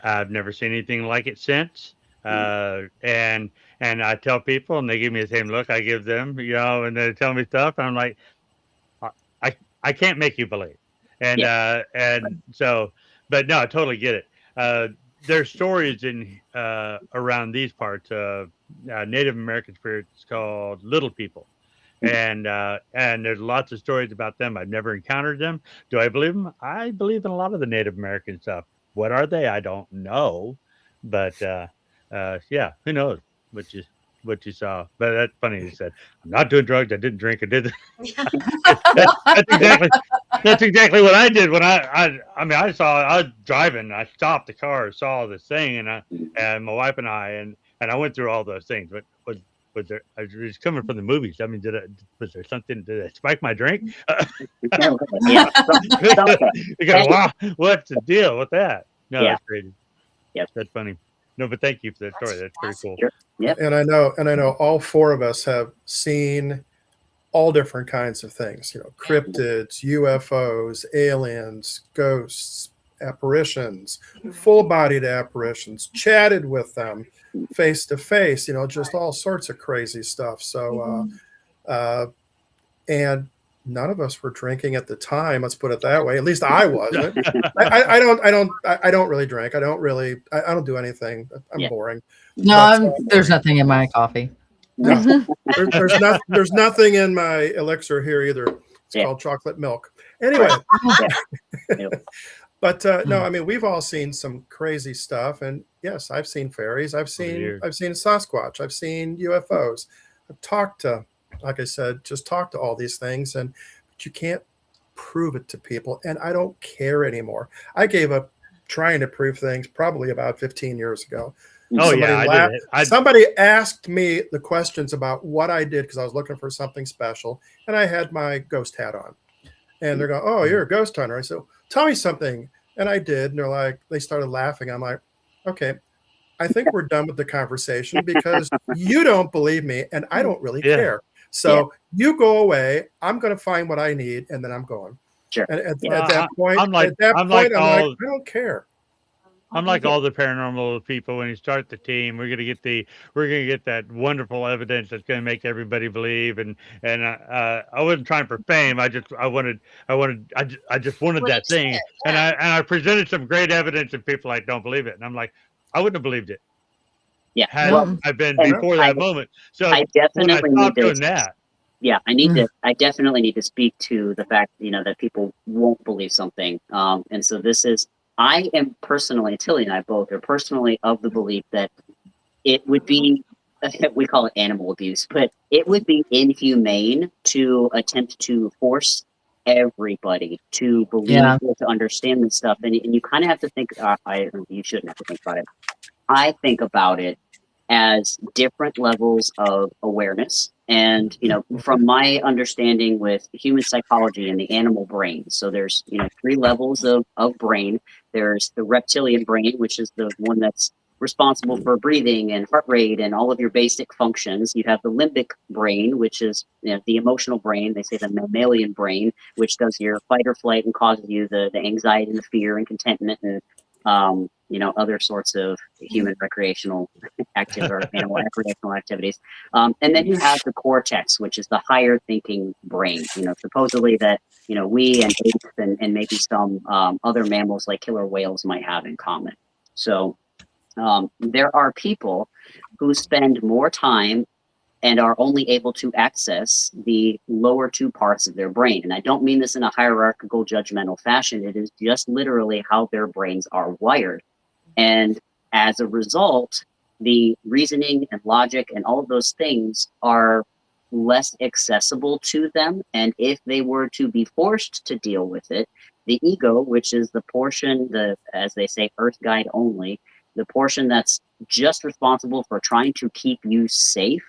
I've never seen anything like it since. And I tell people, and they give me the same look I give them, and they tell me stuff, and I'm like, I I can't make you believe, and so, but no, I totally get it. There's stories in around these parts of Native American spirits called little people. And there's lots of stories about them. I've never encountered them. Do I believe them? I believe in a lot of the Native American stuff. What are they? I don't know, but yeah, who knows what you saw? But that's funny. You said I'm not doing drugs. I didn't drink. I did. That's exactly what I did when I was driving. I stopped the car, saw this thing, and my wife and I went through all those things. But was there? It's coming from the movies. I mean, was there something? Did it spike my drink? Yeah. You go, wow, what's the deal with that? No, Yeah. that's crazy. Yep. That's funny. No, but thank you for that story. That's pretty cool. Sure. Yep. And I know all four of us have seen all different kinds of things, cryptids, UFOs, aliens, ghosts, apparitions, full-bodied apparitions, chatted with them face to face, just all sorts of crazy stuff. So, and none of us were drinking at the time. Let's put it that way. At least I wasn't. I don't really drink. I don't do anything. I'm boring. no, there's nothing in my coffee. No, there's nothing in my elixir here either. It's called chocolate milk. Anyway, but no, I mean, we've all seen some crazy stuff, and yes, I've seen fairies. I've seen Sasquatch. I've seen UFOs. I've talked to, like I said, just talked to all these things, but you can't prove it to people, and I don't care anymore. I gave up trying to prove things probably about 15 years ago. Oh, Somebody asked me the questions about what I did because I was looking for something special, and I had my ghost hat on. And they're going, "Oh, you're a ghost hunter." I said, "Tell me something." And I did. And they're like, they started laughing. I'm like, okay, I think we're done with the conversation because you don't believe me, and I don't really care. So you go away. I'm going to find what I need, and then I'm going. Sure. And at that point, I'm like, I don't care. I'm like all the paranormal people. When you start the team, we're gonna get that wonderful evidence that's gonna make everybody believe. And I wasn't trying for fame. I just wanted that thing. And I presented some great evidence, and people like don't believe it. And I'm like, I wouldn't have believed it. Yeah, I've been before that moment. So I definitely when I stopped doing that. Yeah, I definitely need to speak to the fact, that people won't believe something. And so I am personally, Tilly and I both are personally of the belief that it would be, we call it animal abuse, but it would be inhumane to attempt to force everybody to believe or to understand this stuff. And you kind of have to think, you shouldn't have to think about it. I think about it as different levels of awareness. And, from my understanding with human psychology and the animal brain, so there's, 3 levels of brain. There's the reptilian brain, which is the one that's responsible for breathing and heart rate and all of your basic functions. You have the limbic brain, which is the emotional brain. They say the mammalian brain, which does your fight or flight and causes you the anxiety and the fear and contentment and other sorts of human recreational activity or animal recreational activities. And then you have the cortex, which is the higher thinking brain. Supposedly that we and apes and maybe some other mammals like killer whales might have in common. So there are people who spend more time and are only able to access the lower 2 parts of their brain. And I don't mean this in a hierarchical, judgmental fashion. It is just literally how their brains are wired. And as a result, the reasoning and logic and all of those things are less accessible to them. And if they were to be forced to deal with it, the ego, which is the portion, as they say, earth guide only, the portion that's just responsible for trying to keep you safe,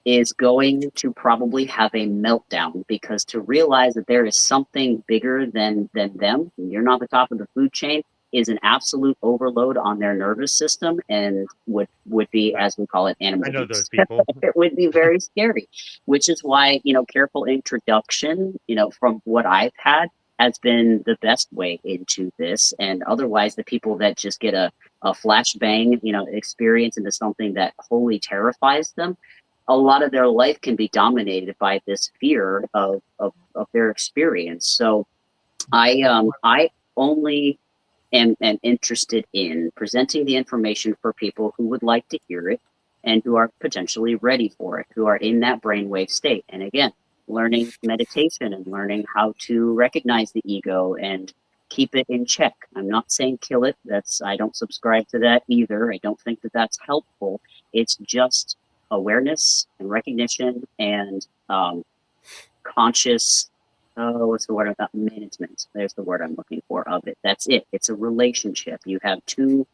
is going to probably have a meltdown, because to realize that there is something bigger than them, you're not the top of the food chain, is an absolute overload on their nervous system and would be, as we call it, animal I know abuse. those people. It would be very scary, which is why, careful introduction, from what I've had, has been the best way into this. And otherwise, the people that just get a flashbang, experience into something that wholly terrifies them, a lot of their life can be dominated by this fear of their experience. So I only am interested in presenting the information for people who would like to hear it and who are potentially ready for it, who are in that brainwave state. And again, learning meditation and learning how to recognize the ego and keep it in check. I'm not saying kill it. I don't subscribe to that either. I don't think that that's helpful. It's just awareness and recognition and conscious, what's the word about management? There's the word I'm looking for of it. That's it. It's a relationship. You have two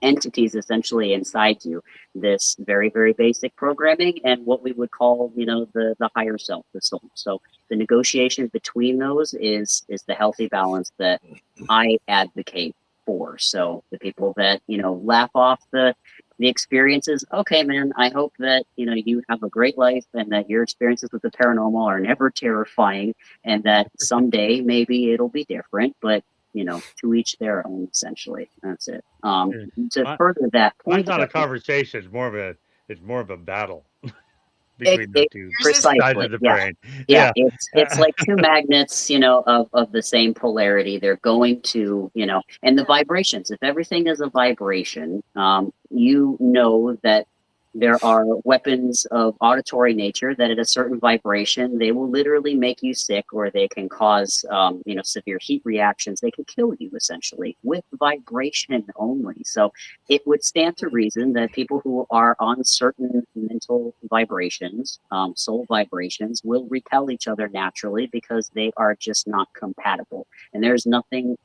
entities essentially inside you, this very, very basic programming and what we would call, the higher self, the soul. So the negotiation between those is the healthy balance that I advocate for. So the people that, laugh off the experiences, okay, man, I hope that, you have a great life and that your experiences with the paranormal are never terrifying and that someday maybe it'll be different, but to each their own, essentially. That's it. To further that point, Mine's not a conversation. It's more of a battle between the two precisely sides of the yeah. brain. Yeah, it's like 2 magnets, of the same polarity. They're going to, and the vibrations. If everything is a vibration, that there are weapons of auditory nature that at a certain vibration, they will literally make you sick, or they can cause, severe heat reactions. They can kill you essentially with vibration only. So it would stand to reason that people who are on certain mental vibrations, soul vibrations, will repel each other naturally because they are just not compatible. And there's nothing,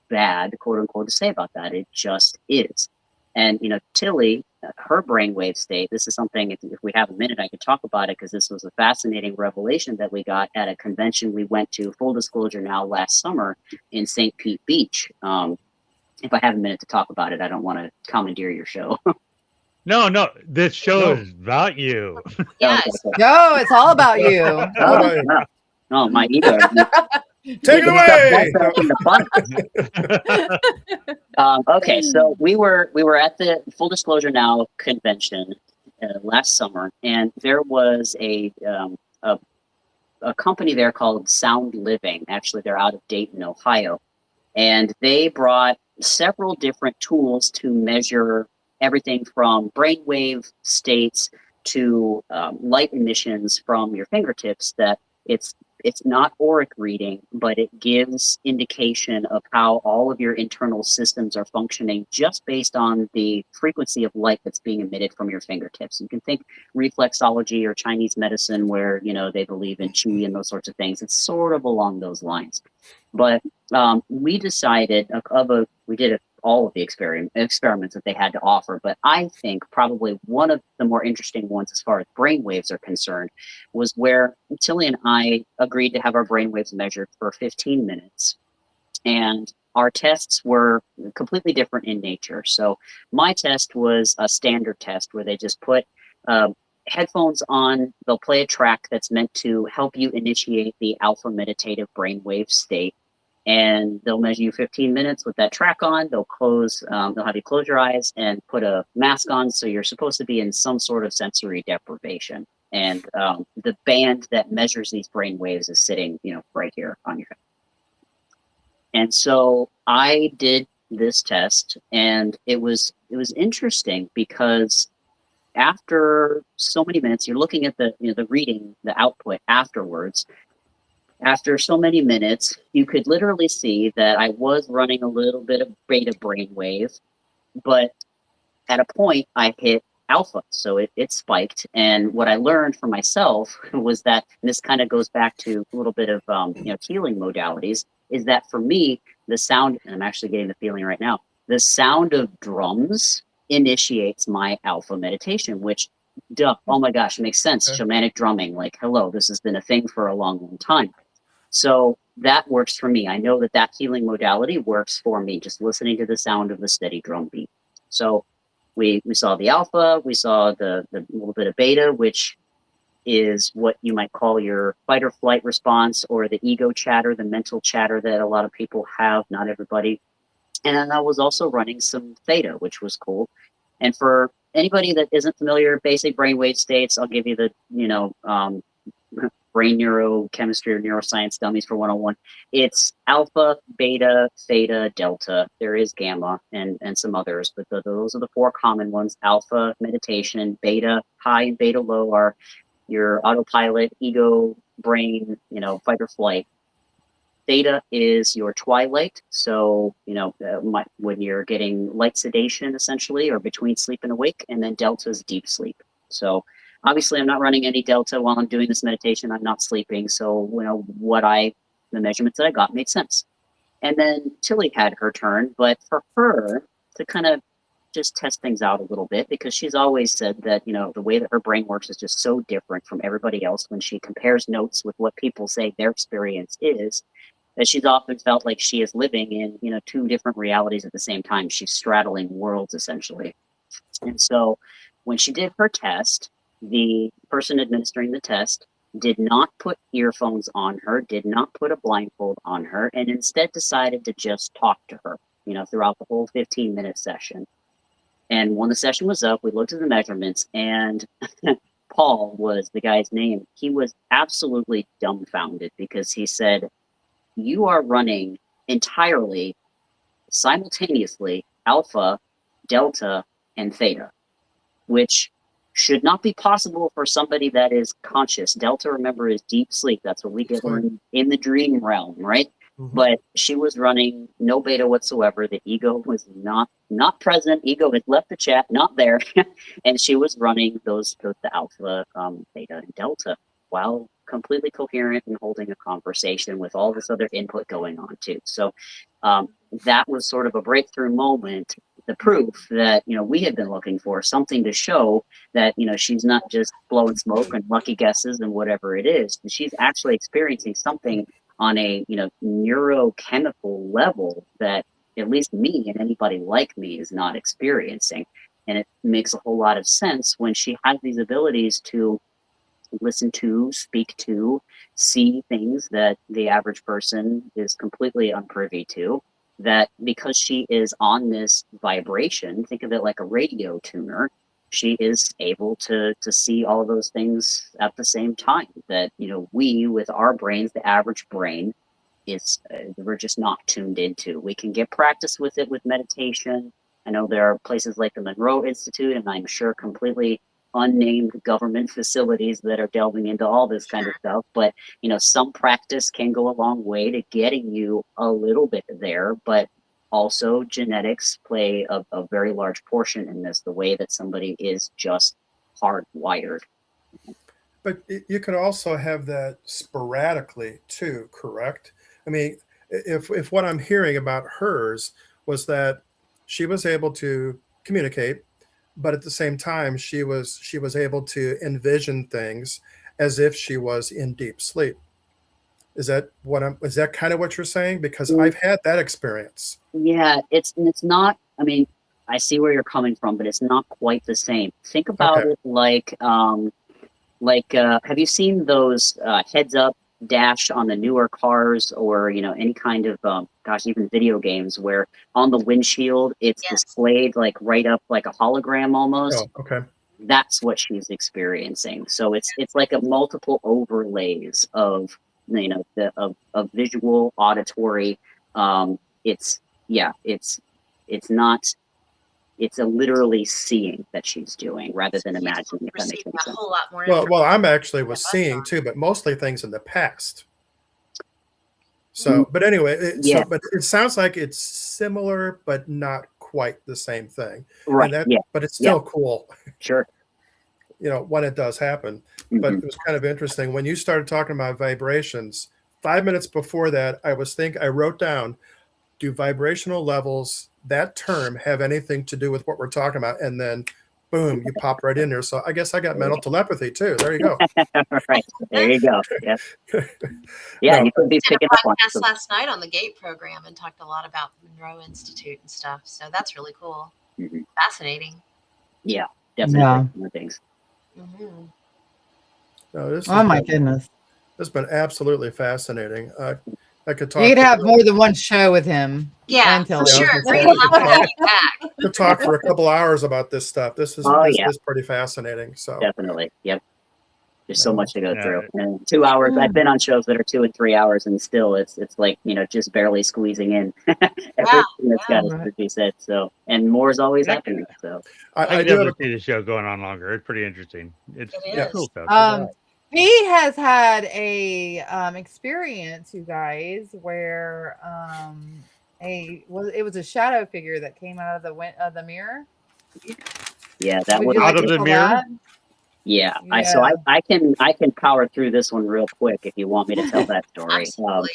bad, quote unquote, to say about that. It just is. And, Tilly, her brainwave state, this is something, if we have a minute, I could talk about it, because this was a fascinating revelation that we got at a convention we went to, full disclosure now, last summer in St. Pete Beach. If I have a minute to talk about it, I don't want to commandeer your show. No, this show is about you. Yes. No, it's all about you. Oh, my ego. Take it away. Okay, so we were at the Full Disclosure Now convention last summer, and there was a company there called Sound Living. Actually, they're out of Dayton, Ohio, and they brought several different tools to measure everything from brainwave states to light emissions from your fingertips. That it's not auric reading, but it gives indication of how all of your internal systems are functioning just based on the frequency of light that's being emitted from your fingertips. You can think reflexology or Chinese medicine, where they believe in qi and those sorts of things. It's sort of along those lines. But we decided we did all of the experiments that they had to offer. But I think probably one of the more interesting ones as far as brainwaves are concerned was where Tilly and I agreed to have our brainwaves measured for 15 minutes. And our tests were completely different in nature. So my test was a standard test where they just put headphones on, they'll play a track that's meant to help you initiate the alpha meditative brainwave state. And they'll measure you 15 minutes with that track on. They'll have you close your eyes and put a mask on. So you're supposed to be in some sort of sensory deprivation. And the band that measures these brain waves is sitting, right here on your head. And so I did this test, and it was interesting because after so many minutes, you're looking at the reading, the output afterwards. After so many minutes, you could literally see that I was running a little bit of beta brainwave, but at a point I hit alpha, so it spiked. And what I learned for myself was that, and this kind of goes back to a little bit of healing modalities, is that for me, the sound, and I'm actually getting the feeling right now, the sound of drums initiates my alpha meditation, which, duh, oh my gosh, makes sense. Okay. Shamanic drumming, like, hello, this has been a thing for a long, long time. So that works for me. I know that healing modality works for me, just listening to the sound of the steady drum beat. So we saw the alpha, we saw the little bit of beta, which is what you might call your fight or flight response, or the ego chatter, the mental chatter that a lot of people have, not everybody. And then I was also running some theta, which was cool. And for anybody that isn't familiar, basic brainwave states, I'll give you the, brain neurochemistry or neuroscience dummies for 101. It's alpha, beta, theta, delta. There is gamma and some others, but those are the four common ones. Alpha, meditation; beta, high and beta low are your autopilot, ego, brain, fight or flight. Theta is your twilight. So, when you're getting light sedation, essentially, or between sleep and awake. And then delta is deep sleep. So obviously I'm not running any delta while I'm doing this meditation. I'm not sleeping. So, the measurements that I got made sense. And then Tilly had her turn, but for her to kind of just test things out a little bit, because she's always said that, the way that her brain works is just so different from everybody else when she compares notes with what people say their experience is, that she's often felt like she is living in, two different realities at the same time. She's straddling worlds, essentially. And so when she did her test, the person administering the test did not put earphones on her, did not put a blindfold on her, and instead decided to just talk to her, throughout the whole 15-minute session. And when the session was up, we looked at the measurements, and Paul was the guy's name. He was absolutely dumbfounded because he said, "You are running entirely, simultaneously, alpha, delta, and theta, which should not be possible for somebody that is conscious." Delta, remember, is deep sleep. That's what we get in the dream realm, right? Mm-hmm. But she was running no beta whatsoever. The ego was not present. Ego had left the chat, not there. And she was running the alpha, theta, and delta while completely coherent and holding a conversation with all this other input going on too. So that was sort of a breakthrough moment, the proof that, we had been looking for, something to show that, she's not just blowing smoke and lucky guesses and whatever it is. She's actually experiencing something on a, neurochemical level that at least me and anybody like me is not experiencing. And it makes a whole lot of sense when she has these abilities to listen to, speak to, see things that the average person is completely unprivy to, that because she is on this vibration, think of it like a radio tuner, she is able to see all those things at the same time. That, we, with our brains, the average brain, we're just not tuned into. We can get practice with it with meditation. I know there are places like the Monroe Institute, and I'm sure completely unnamed government facilities that are delving into all this kind of stuff. But, some practice can go a long way to getting you a little bit there. But also genetics play a very large portion in this, the way that somebody is just hardwired. But you can also have that sporadically too, correct? I mean, if what I'm hearing about hers was that she was able to communicate, but at the same time, she was able to envision things as if she was in deep sleep. Is that kind of what you're saying? Because I've had that experience. Yeah, it's not. I mean, I see where you're coming from, but it's not quite the same. Think about Okay. it like have you seen those heads up dash on the newer cars, or any kind of gosh, even video games where on the windshield it's Yes. displayed like right up like a hologram almost. Oh, okay. That's what she's experiencing. So it's like a multiple overlays of of visual, auditory. It's it's not. It's a literally seeing that she's doing rather than imagining. If that makes Receiving any a sense. whole lot more. Well, I'm actually was Yeah, seeing too, but mostly things in the past. So, but anyway, Yeah. but it sounds like it's similar, but not quite the same thing. Right. And Yeah. but it's still cool, Sure. when it does happen. But Mhm. it was kind of interesting when you started talking about vibrations. 5 minutes before that, I wrote down, do vibrational levels, that term, have anything to do with what we're talking about? And then, boom, you popped right in there. So I guess I got mental telepathy too. There you go. Right. There you go. Yep. Yeah, No, you could be Did a picking up on podcast some. last night on the GATE program and talked a lot about Monroe Institute and stuff. So that's really cool. Mhm. Fascinating. Yeah, definitely Yeah. more things. Hmm. no, this Oh my goodness. has been absolutely fascinating. I could talk. You could for- have more than one show with him. Yeah, And for tell sure. us. We'll have to have you back. could talk for a couple hours about this stuff. This is Oh, this yeah. is pretty fascinating. So Definitely. Yep. There's so No. much to go Yeah. through. And 2 hours. I've been on shows that are 2 and 3 hours, and still it's like just barely squeezing in everything that's got yeah. to be said. So, and more is always Yeah. happening. So I I'd do love have to see the show going on longer. It's pretty interesting. It's It is. cool stuff. He has had a experience, you guys, where it was a shadow figure that came out of the mirror. yeah, that Would would you like Out to of the tell mirror? that? yeah. Yeah. I can power through this one real quick if you want me to tell that story. Absolutely.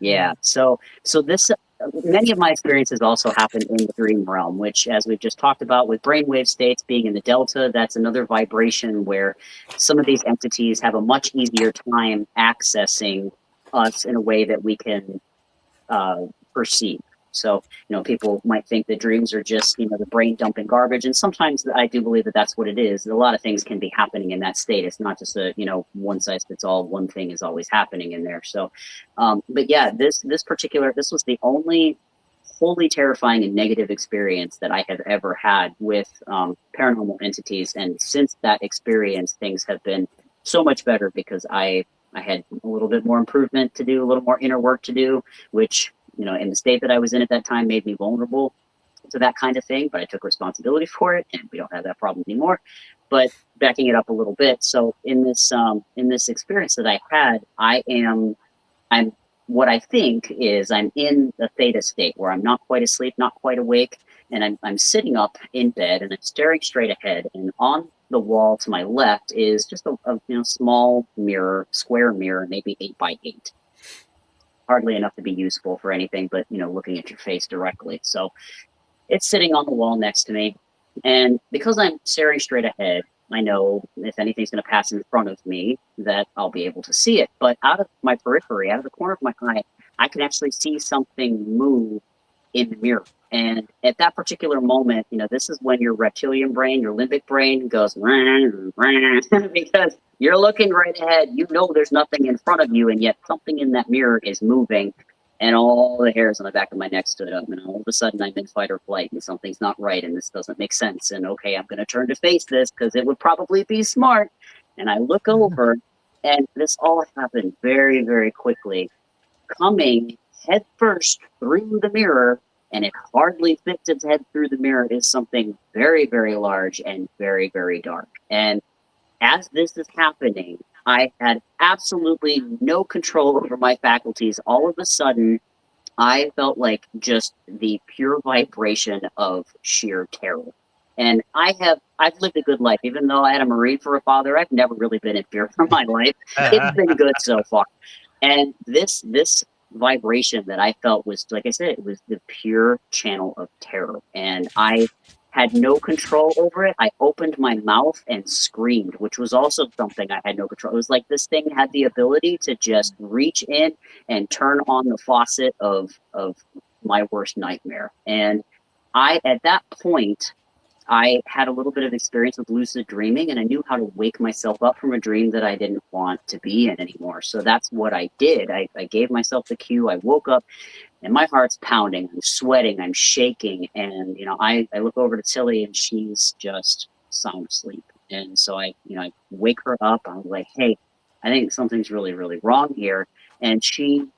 Yeah. So this many of my experiences also happen in the dream realm, which, as we've just talked about, with brainwave states being in the delta, that's another vibration where some of these entities have a much easier time accessing us in a way that we can perceive. So, people might think that dreams are just, the brain dumping garbage. And sometimes I do believe that that's what it is. A lot of things can be happening in that state. It's not just a, one size fits all. One thing is always happening in there. So, but yeah, this was the only wholly terrifying and negative experience that I have ever had with paranormal entities. And since that experience, things have been so much better because I had a little bit more improvement to do, a little more inner work to do, which, in the state that I was in at that time made me vulnerable to that kind of thing, but I took responsibility for it and we don't have that problem anymore. But backing it up a little bit. So in this experience that I had, I'm what I think is I'm in a theta state where I'm not quite asleep, not quite awake, and I'm sitting up in bed and I'm staring straight ahead, and on the wall to my left is just a small mirror, square mirror, maybe 8x8. Hardly enough to be useful for anything, but looking at your face directly. So it's sitting on the wall next to me, and because I'm staring straight ahead, I know if anything's going to pass in front of me that I'll be able to see it. But out of my periphery, out of the corner of my eye, I can actually see something move in the mirror. And at that particular moment, this is when your reptilian brain, your limbic brain goes, because you're looking right ahead. There's nothing in front of you, and yet something in that mirror is moving. And all the hairs on the back of my neck stood up, and all of a sudden I'm in fight or flight, and something's not right, and this doesn't make sense. And okay, I'm going to turn to face this because it would probably be smart. And I look over, and this all happened very, very quickly, coming head first through the mirror, and it hardly fits its head through the mirror, is something very, very large and very, very dark. And as this is happening, I had absolutely no control over my faculties. All of a sudden, I felt like just the pure vibration of sheer terror. And I've lived a good life. Even though I had a Marine for a father, I've never really been in fear for my life. It's been good so far. And this vibration that I felt was, like I said, it was the pure channel of terror. And I had no control over it. I opened my mouth and screamed, which was also something I had no control. It was like this thing had the ability to just reach in and turn on the faucet of my worst nightmare. And at that point, I had a little bit of experience with lucid dreaming, and I knew how to wake myself up from a dream that I didn't want to be in anymore. So that's what I did. I gave myself the cue. I woke up and my heart's pounding. I'm sweating. I'm shaking. And, I look over to Tilly and she's just sound asleep. And so I wake her up. I'm like, hey, I think something's really, really wrong here. And she,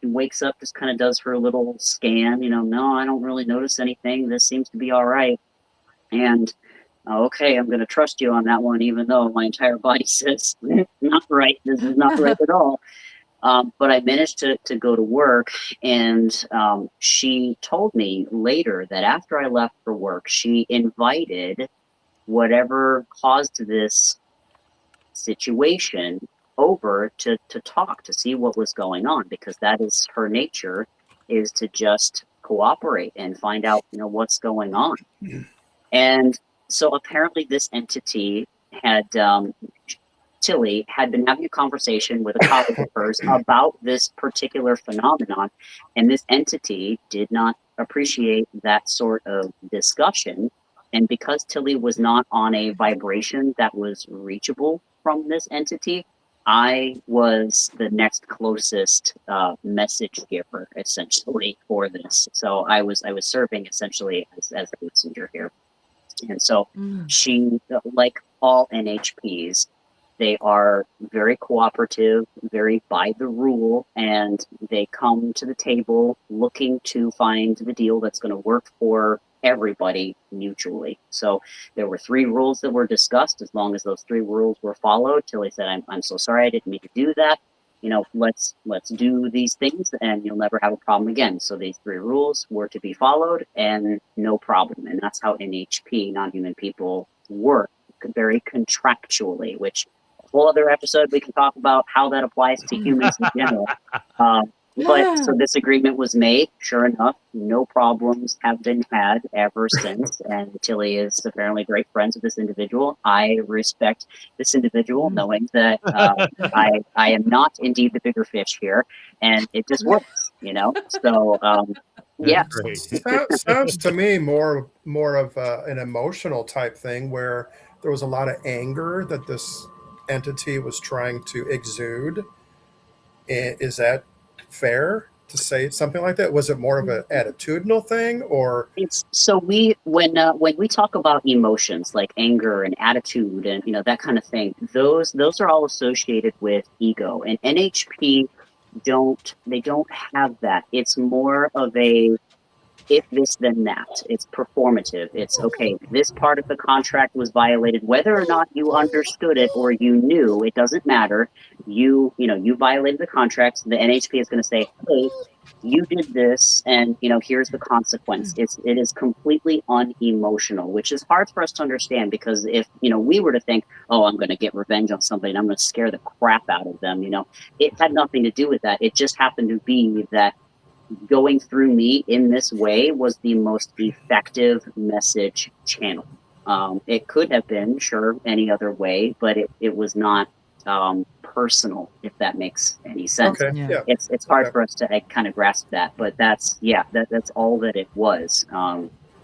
wakes up, just kind of does her little scan, no, I don't really notice anything. This seems to be all right. And okay, I'm going to trust you on that one, even though my entire body says, not right. This is not right at all. But I managed to go to work, and she told me later that after I left for work, she invited whatever caused this situation over to talk, to see what was going on, because that is her nature, is to just cooperate and find out, what's going on. And so apparently this entity had, Tilly had been having a conversation with a colleague of hers about this particular phenomenon, and this entity did not appreciate that sort of discussion. And because Tilly was not on a vibration that was reachable from this entity, I was the next closest message giver, essentially, for this. So I was serving essentially as a messenger here. And so she, like all NHPs, they are very cooperative, very by the rule, and they come to the table looking to find the deal that's going to work for everybody mutually. So there were 3 rules that were discussed. As long as those 3 rules were followed, Tilly said, I'm so sorry, I didn't mean to do that. Let's do these things and you'll never have a problem again. So these 3 rules were to be followed and no problem. And that's how NHP, non-human people, work, very contractually, which a whole other episode we can talk about how that applies to humans in general. But so this agreement was made. Sure enough, no problems have been had ever since. And Tilly is apparently great friends with this individual. I respect this individual, knowing that I am not indeed the bigger fish here, and it just works, So yeah. Sounds to me more of an emotional type thing, where there was a lot of anger that this entity was trying to exude. Is that fair to say something like that? Was it more of an attitudinal thing, or It's so when we talk about emotions like anger and attitude and that kind of thing, those are all associated with ego, and NHP don't have that. It's more of a if this then that. It's performative. It's okay, this part of the contract was violated, whether or not you understood it or you knew, it doesn't matter. You violated the contract. The NHP is going to say, hey, you did this, and here's the consequence. It is completely unemotional, which is hard for us to understand, because if we were to think, oh, I'm going to get revenge on somebody and I'm going to scare the crap out of them, it had nothing to do with that. It just happened to be that going through me in this way was the most effective message channel. It could have been, sure, any other way, but it was not personal, if that makes any sense. okay? Yeah. It's hard for us to kind of grasp that, but that's all that it was.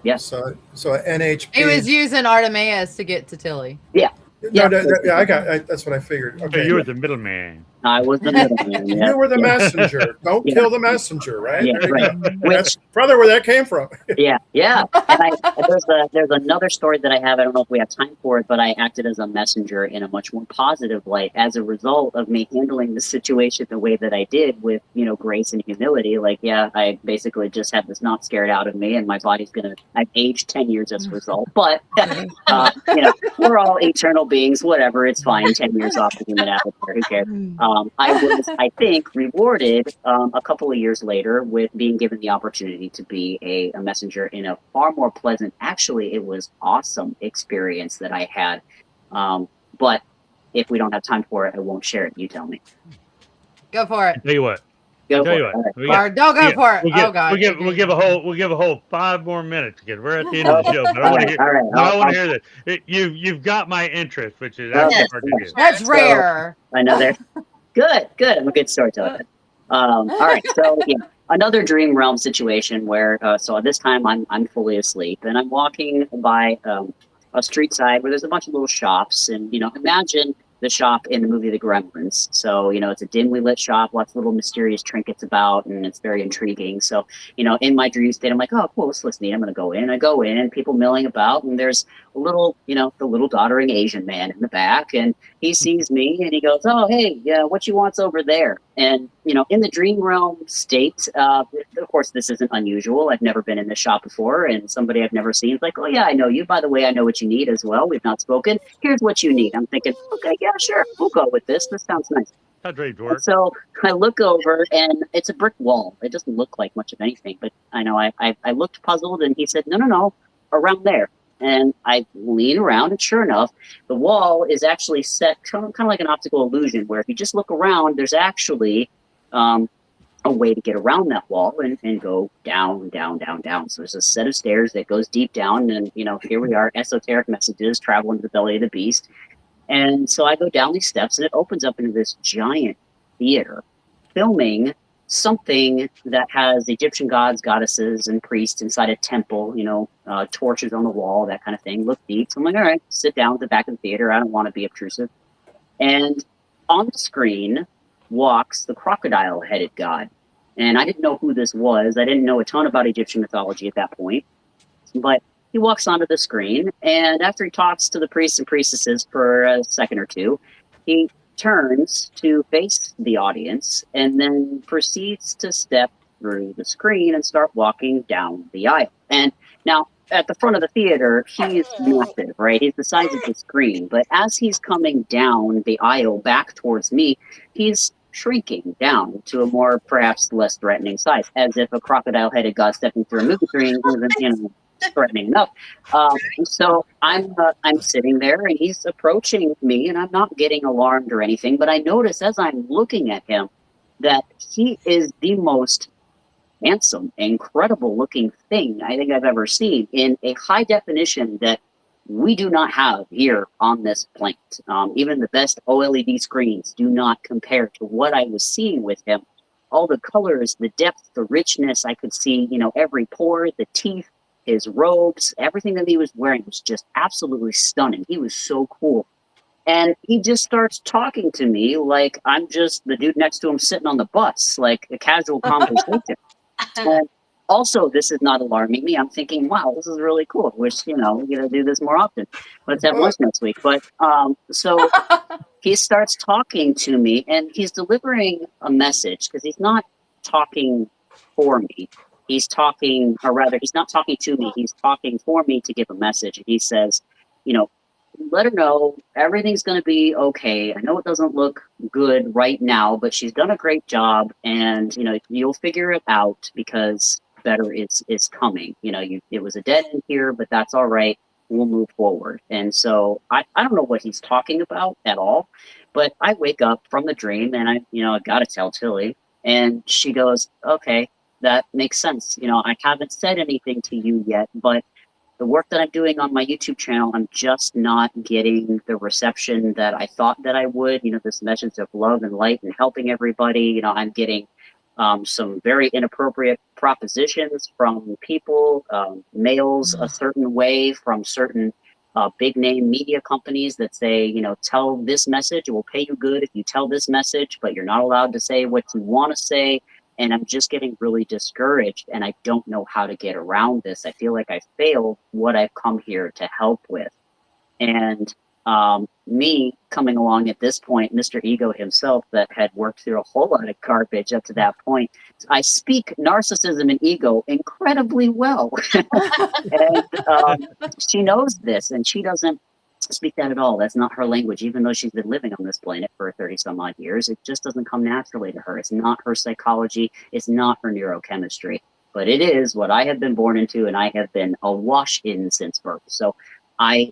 Yes. So NHP. He was using Artemaeus to get to Tilly. Yeah. Yeah, that's what I figured. So Okay, you were the middleman. I was the middleman. Yeah. you were the messenger. Don't kill the messenger, right? Yeah, There you right. go. That's probably where that came from. Yeah. And there's another story that I have. I don't know if we have time for it, but I acted as a messenger in a much more positive light as a result of me handling the situation the way that I did, with grace and humility. Like, yeah, I basically just had this knot scared out of me, and my body's I've aged 10 years as a result. But we're all eternal beings. Whatever, it's fine. 10 years off the human avatar. Who cares? I was, I think, rewarded a couple of years later with being given the opportunity to be a messenger in a far more pleasant, actually, it was awesome experience that I had. But if we don't have time for it, I won't share it. You tell me. Go for it. Tell you what, Go Tell for you it. what, All right. we got, Or don't go for it. Oh God. we'll give a whole 5 more minutes because we're at the end of the Okay. show. But I All want to right. hear, All right. but I want to hear this. You've got my interest, which is actually Okay. Yes. hard to do. That's Sure. rare. I know there. Good. I'm a good storyteller. All right. So yeah, another dream realm situation where so this time I'm fully asleep and I'm walking by a street side where there's a bunch of little shops and imagine the shop in the movie The Gremlins. So it's a dimly lit shop, lots of little mysterious trinkets about, and it's very intriguing. So in my dream state, I'm like, oh cool, this looks neat. I'm gonna go in. I go in, people milling about, and there's a little the little doddering Asian man in the back, and he sees me and he goes, oh, hey, yeah, what you want's over there? And, in the dream realm state, of course, this isn't unusual. I've never been in this shop before, and somebody I've never seen is like, oh, yeah, I know you. By the way, I know what you need as well. We've not spoken. Here's what you need. I'm thinking, okay, yeah, sure. We'll go with this. This sounds nice. How dreams And work. so I look over and it's a brick wall. It doesn't look like much of anything, but I know I looked puzzled and he said, no, around there. And I lean around and sure enough, the wall is actually set kind of like an optical illusion where if you just look around, there's actually a way to get around that wall and go down, down, down, down. So there's a set of stairs that goes deep down and, here we are, esoteric messages travel into the belly of the beast. And so I go down these steps and it opens up into this giant theater filming something that has Egyptian gods, goddesses, and priests inside a temple, torches on the wall, that kind of thing. Look deep. So I'm like, all right, sit down at the back of the theater. I don't want to be obtrusive. And on the screen walks the crocodile-headed god. And I didn't know who this was. I didn't know a ton about Egyptian mythology at that point. But he walks onto the screen, and after he talks to the priests and priestesses for a second or two, he turns to face the audience and then proceeds to step through the screen and start walking down the aisle. And now, at the front of the theater, he's massive, right? He's the size of the screen. But as he's coming down the aisle back towards me, he's shrinking down to a more, perhaps less threatening size, as if a crocodile-headed god stepping through a movie screen isn't, threatening enough. So I'm sitting there and he's approaching me and I'm not getting alarmed or anything, but I notice as I'm looking at him that he is the most handsome, incredible looking thing I think I've ever seen in a high definition that we do not have here on this planet. Even the best OLED screens do not compare to what I was seeing with him. All the colors, the depth, the richness, I could see, every pore, the teeth, his robes, everything that he was wearing was just absolutely stunning. He was so cool. And he just starts talking to me like I'm just the dude next to him sitting on the bus, like a casual conversation. And also, this is not alarming me. I'm thinking, wow, this is really cool. I wish, we could do this more often. Let's have lunch next week. But so he starts talking to me and he's delivering a message because he's not talking for me. He's talking, or rather, he's not talking to me. He's talking for me to give a message. And he says, let her know everything's going to be okay. I know it doesn't look good right now, but she's done a great job. And, you'll figure it out because better is coming. It was a dead end here, but that's all right. We'll move forward. And so I don't know what he's talking about at all, but I wake up from the dream and I got to tell Tilly and she goes, okay, that makes sense. I haven't said anything to you yet, but the work that I'm doing on my YouTube channel, I'm just not getting the reception that I thought that I would, this message of love and light and helping everybody. I'm getting some very inappropriate propositions from people, mails a certain way from certain big name media companies that say, tell this message, it will pay you good if you tell this message, but you're not allowed to say what you want to say. And I'm just getting really discouraged and I don't know how to get around this. I feel like I failed what I've come here to help with. And me coming along at this point, Mr. Ego himself that had worked through a whole lot of garbage up to that point, I speak narcissism and ego incredibly well. And she knows this and she doesn't speak that at all. That's not her language, even though she's been living on this planet for 30 some odd years. It just doesn't come naturally to her. It's not her psychology. It's not her neurochemistry, but it is what I have been born into and I have been awash in since birth. So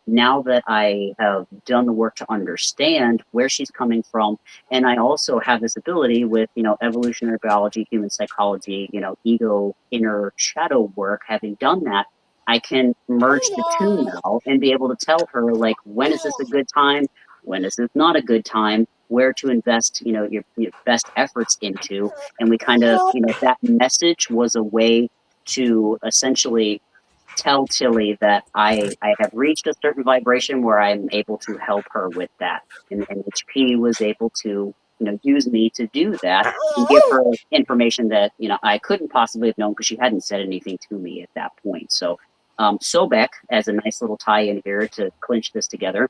now that I have done the work to understand where she's coming from, and I also have this ability with, evolutionary biology, human psychology, ego, inner shadow work, having done that, I can merge the two now and be able to tell her, like, when is this a good time? When is this not a good time? Where to invest, your best efforts into. And we kind of, that message was a way to essentially tell Tilly that I have reached a certain vibration where I'm able to help her with that. And HP was able to, use me to do that and give her information that, I couldn't possibly have known because she hadn't said anything to me at that point. So, Sobek, as a nice little tie-in here to clinch this together,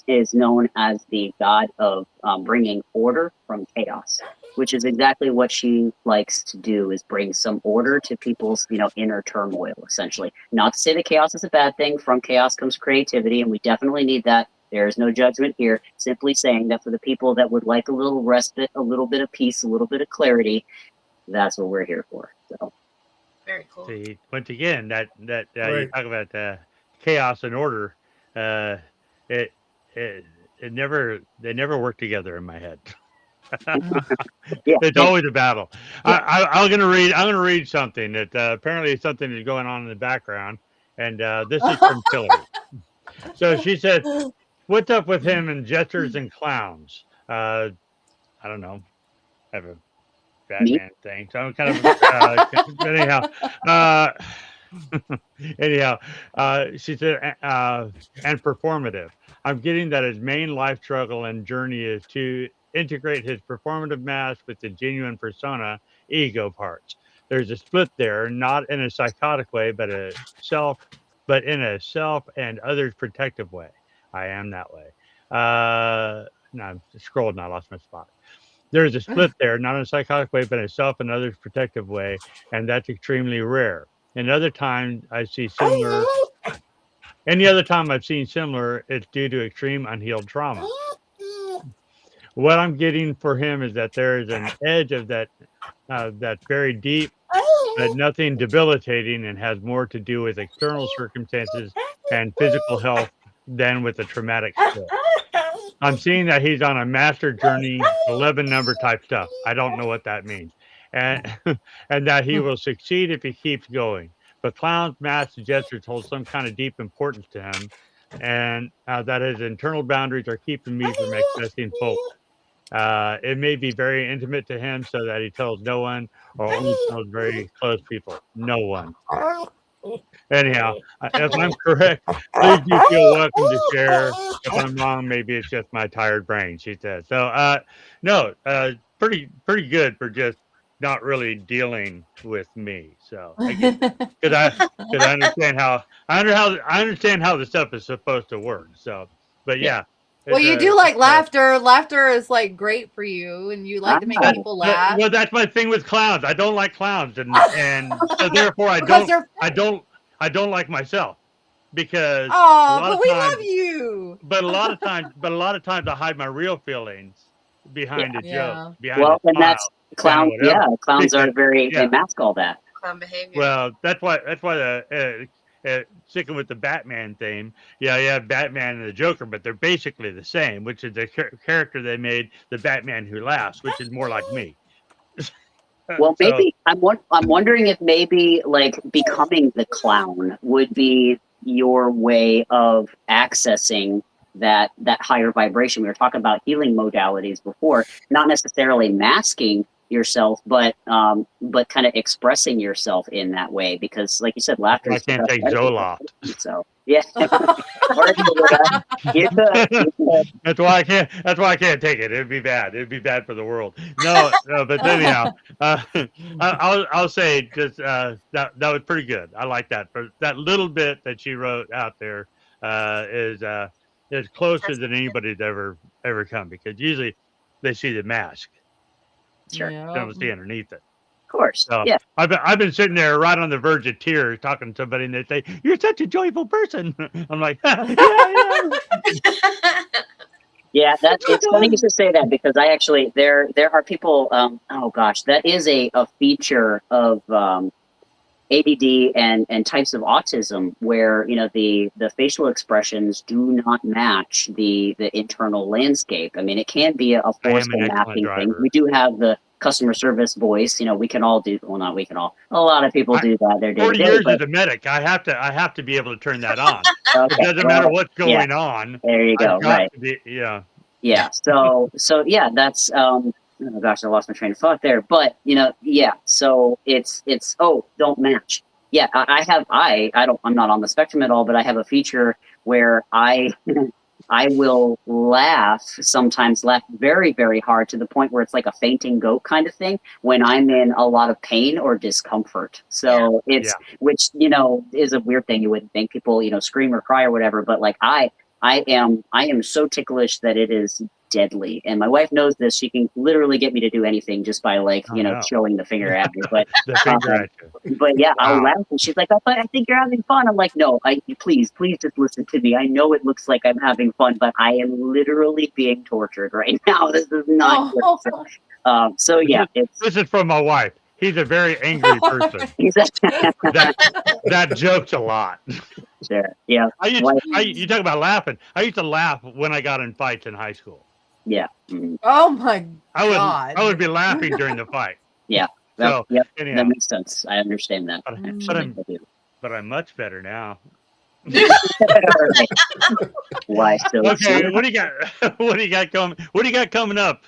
is known as the god of bringing order from chaos, which is exactly what she likes to do, is bring some order to people's, inner turmoil, essentially. Not to say that chaos is a bad thing. From chaos comes creativity, and we definitely need that. There is no judgment here. Simply saying that for the people that would like a little respite, a little bit of peace, a little bit of clarity, that's what we're here for. So, Very cool. See, once again, that you Right. talk about chaos and order. It it never they never work together in my head. yeah. It's always a battle. Yeah. I'm gonna read something that apparently something is going on in the background, and this is from Tilly. So she said, "What's up with him and jesters and clowns?" I don't know. I have a Batman thing, so I'm kind of anyhow. Uh, anyhow, she said, and performative. I'm getting that his main life struggle and journey is to integrate his performative mask with the genuine persona ego parts. There's a split there, not in a psychotic way, but in a self and others protective way. I am that way. No, I scrolled and I lost my spot. There's a split there, not in a psychotic way, but in a self and others protective way, and that's extremely rare. And other times I see similar. Any other time I've seen similar, it's due to extreme unhealed trauma. What I'm getting for him is that there is an edge of that's very deep, but nothing debilitating, and has more to do with external circumstances and physical health than with a traumatic split. I'm seeing that he's on a master journey, 11 number type stuff. I don't know what that means. And and that he will succeed if he keeps going. But clowns, masks, and gestures hold some kind of deep importance to him, and that his internal boundaries are keeping me from accessing forward. It may be very intimate to him, so that he tells no one, or only tells very close people. No one. Anyhow, if I'm correct, please do feel welcome to share. If I'm wrong, maybe it's just my tired brain, she said. So, no, pretty good for just not really dealing with me. So, because I understand how the stuff is supposed to work. So, but yeah. Well, you do like laughter. Laughter is like great for you, and you like to make people laugh. Well, that's my thing with clowns. I don't like clowns, and so therefore I don't like myself, because but we love you. But a lot of times I hide my real feelings behind a joke, behind Well, a and smile, that's clowns. Yeah, clowns are very they mask all that. Clown behavior. Well, that's why sticking with the Batman theme. Yeah, you have Batman and the Joker, but they're basically the same, which is the character they made, the Batman who laughs, which is more like me. Well, maybe I'm wondering if maybe like becoming the clown would be your way of accessing that higher vibration. We were talking about healing modalities before, not necessarily masking yourself, but kind of expressing yourself in that way, because like you said, laughter. I can't take Zoloft. So yeah. That's why I can't take it. It'd be bad. It'd be bad for the world. No, but anyhow, I'll say just that was pretty good. I like that. For that little bit that she wrote out there is closer than anybody's ever come, because usually they see the mask. Sure. They don't see underneath it. Of course. So yeah. I've been sitting there right on the verge of tears talking to somebody, and they say, "You're such a joyful person." I'm like, yeah. Yeah, it's funny you should say that, because I actually there are people. Oh gosh, that is a feature of ADD and types of autism where, you know, the facial expressions do not match the internal landscape. I mean, it can be a I am forceful an excellent masking thing. driver. We do have the customer service voice. You know, we can all do, well, not we can all, a lot of people do that. They're 40 day-to-day, years but as a medic, I have to be able to turn that on. okay, It doesn't matter what's going on. there you go. I've got Right. to be, yeah. Yeah. So yeah, that's oh gosh, I lost my train of thought there. But you know, yeah. So it's don't match. Yeah, I'm not on the spectrum at all, but I have a feature where I I will sometimes laugh very, very hard to the point where it's like a fainting goat kind of thing when I'm in a lot of pain or discomfort. So which, you know, is a weird thing. You wouldn't think people, you know, scream or cry or whatever, but like I am so ticklish that it is deadly. And my wife knows this. She can literally get me to do anything just by like, you know, showing the finger at me. But The finger at you. but yeah, I'll Wow. laugh and she's like, I think you're having fun. I'm like, no, please just listen to me. I know it looks like I'm having fun, but I am literally being tortured right now. This is not good. So yeah, This is from my wife. He's a very angry person. that jokes a lot. Sure. Yeah. You talk about laughing. I used to laugh when I got in fights in high school. Yeah. Mm-hmm. Oh my God. I would be laughing during the fight. Yeah. So, yep. anyhow, that makes sense. I understand that. But I'm much better now. Why so? Okay, what do you got? What do you got coming? What do you got coming up?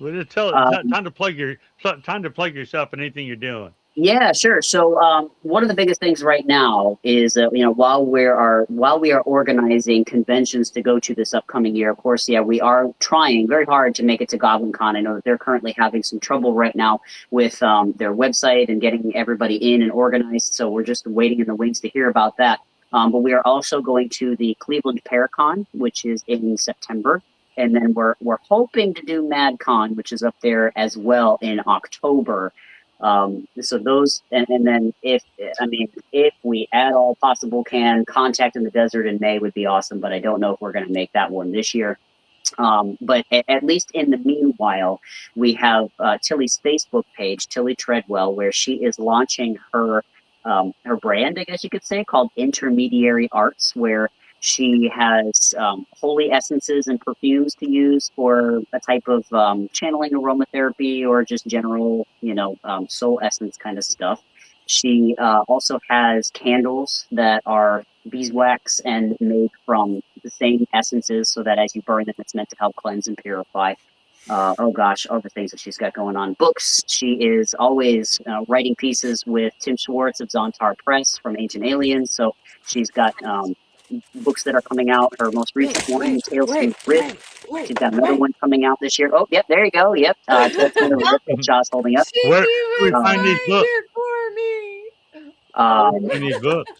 Time to plug yourself in anything you're doing. Yeah, sure. So one of the biggest things right now is you know, while we are organizing conventions to go to this upcoming year, of course, yeah, we are trying very hard to make it to GoblinCon. I know that they're currently having some trouble right now with their website and getting everybody in and organized. So we're just waiting in the wings to hear about that. But we are also going to the Cleveland Paracon, which is in September. And then we're hoping to do MadCon, which is up there as well in October. So those, and then if we at all possible can, Contact in the Desert in May would be awesome, but I don't know if we're going to make that one this year. But at least in the meanwhile, we have Tilly's Facebook page, Tilly Treadwell, where she is launching her brand, I guess you could say, called Intermediary Arts, where she has holy essences and perfumes to use for a type of channeling aromatherapy or just general, you know, soul essence kind of stuff. She also has candles that are beeswax and made from the same essences so that as you burn them, it's meant to help cleanse and purify. Oh gosh, all the things that she's got going on. Books, she is always writing pieces with Tim Schwartz of Zontar Press from Ancient Aliens. So she's got books that are coming out. Her most recent one, Tales from Grit. She's got another one coming out this year. Oh, yep, there you go. Yep, Tales from Grit that Shaw's holding up. Where do we find these books? These books.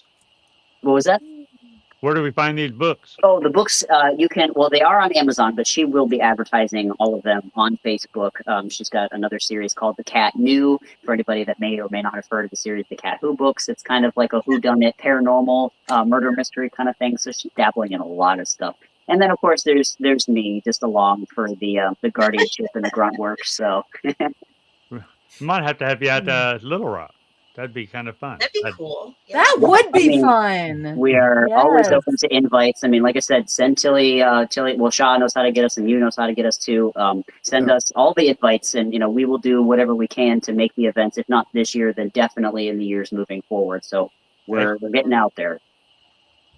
What was that? Where do we find these books? Oh, the books, you can, well, they are on Amazon, but she will be advertising all of them on Facebook. She's got another series called The Cat Knew, for anybody that may or may not have heard of the series The Cat Who books. It's kind of like a whodunit, paranormal, murder mystery kind of thing. So she's dabbling in a lot of stuff. And then, of course, there's me just along for the guardianship and the grunt work. So Might have to have you at Little Rock. That'd be kind of fun. That'd be cool. Yeah. That would be fun. We are always open to invites. I mean, like I said, send Tilly, well, Shaw knows how to get us and you knows how to get us too. Send us all the invites and, you know, we will do whatever we can to make the events. If not this year, then definitely in the years moving forward. So we're getting out there.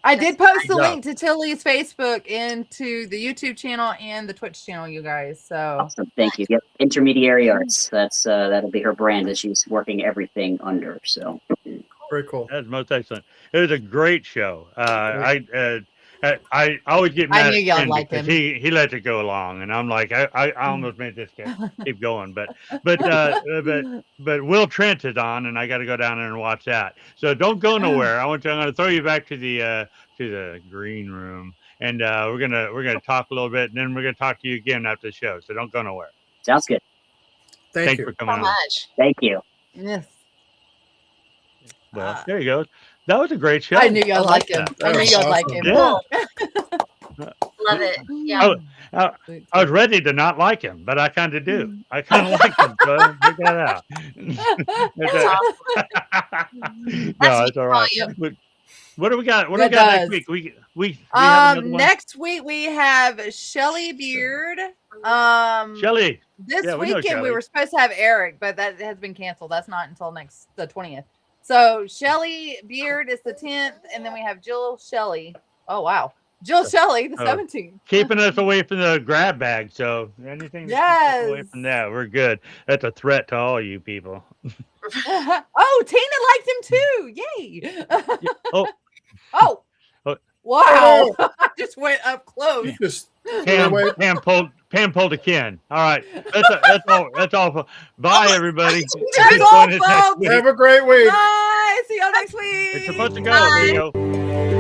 I did post the link to Tilly's Facebook into the YouTube channel and the Twitch channel, you guys. So awesome. Thank you. Yep. Intermediary Arts. That's that'll be her brand that she's working everything under. So very cool. That's most excellent. It was a great show. I always get mad. I knew y'all liked him. He lets it go along, and I'm like, I almost made this keep going, but Will Trent is on, and I got to go down there and watch that. So don't go nowhere. I'm going to throw you back to the green room, and we're gonna talk a little bit, and then we're gonna talk to you again after the show. So don't go nowhere. Sounds good. Thank you for coming so on. much. Thank you. yes, Well, there you go. That was a great show. I knew y'all liked him. that. I knew y'all liked him. Yeah. Love it. Yeah. I was ready to not like him, but I kind of do. I kind of like him, so figure that out. No, it's all right. What do we got? What do we got next week? We have another one? Next week we have Shelly Beard. Shelly. This Yeah, we know weekend we Shelley. were supposed to have Eric, but that has been canceled. That's not until the 20th. So Shelly Beard is the 10th, and then we have Jill Shelley. Oh wow, Jill Shelley the 17th. Keeping us away from the grab bag. So anything to keep us away from that, we're good. That's a threat to all you people. Oh, Tina liked him too. Yay. Oh. Oh. Wow. I just went up close. You just Pam pulled a Ken. All right. That's all. Bye, everybody. That's all, folks. have a great week. Bye. See y'all next week. It's supposed to go. Bye. Leo.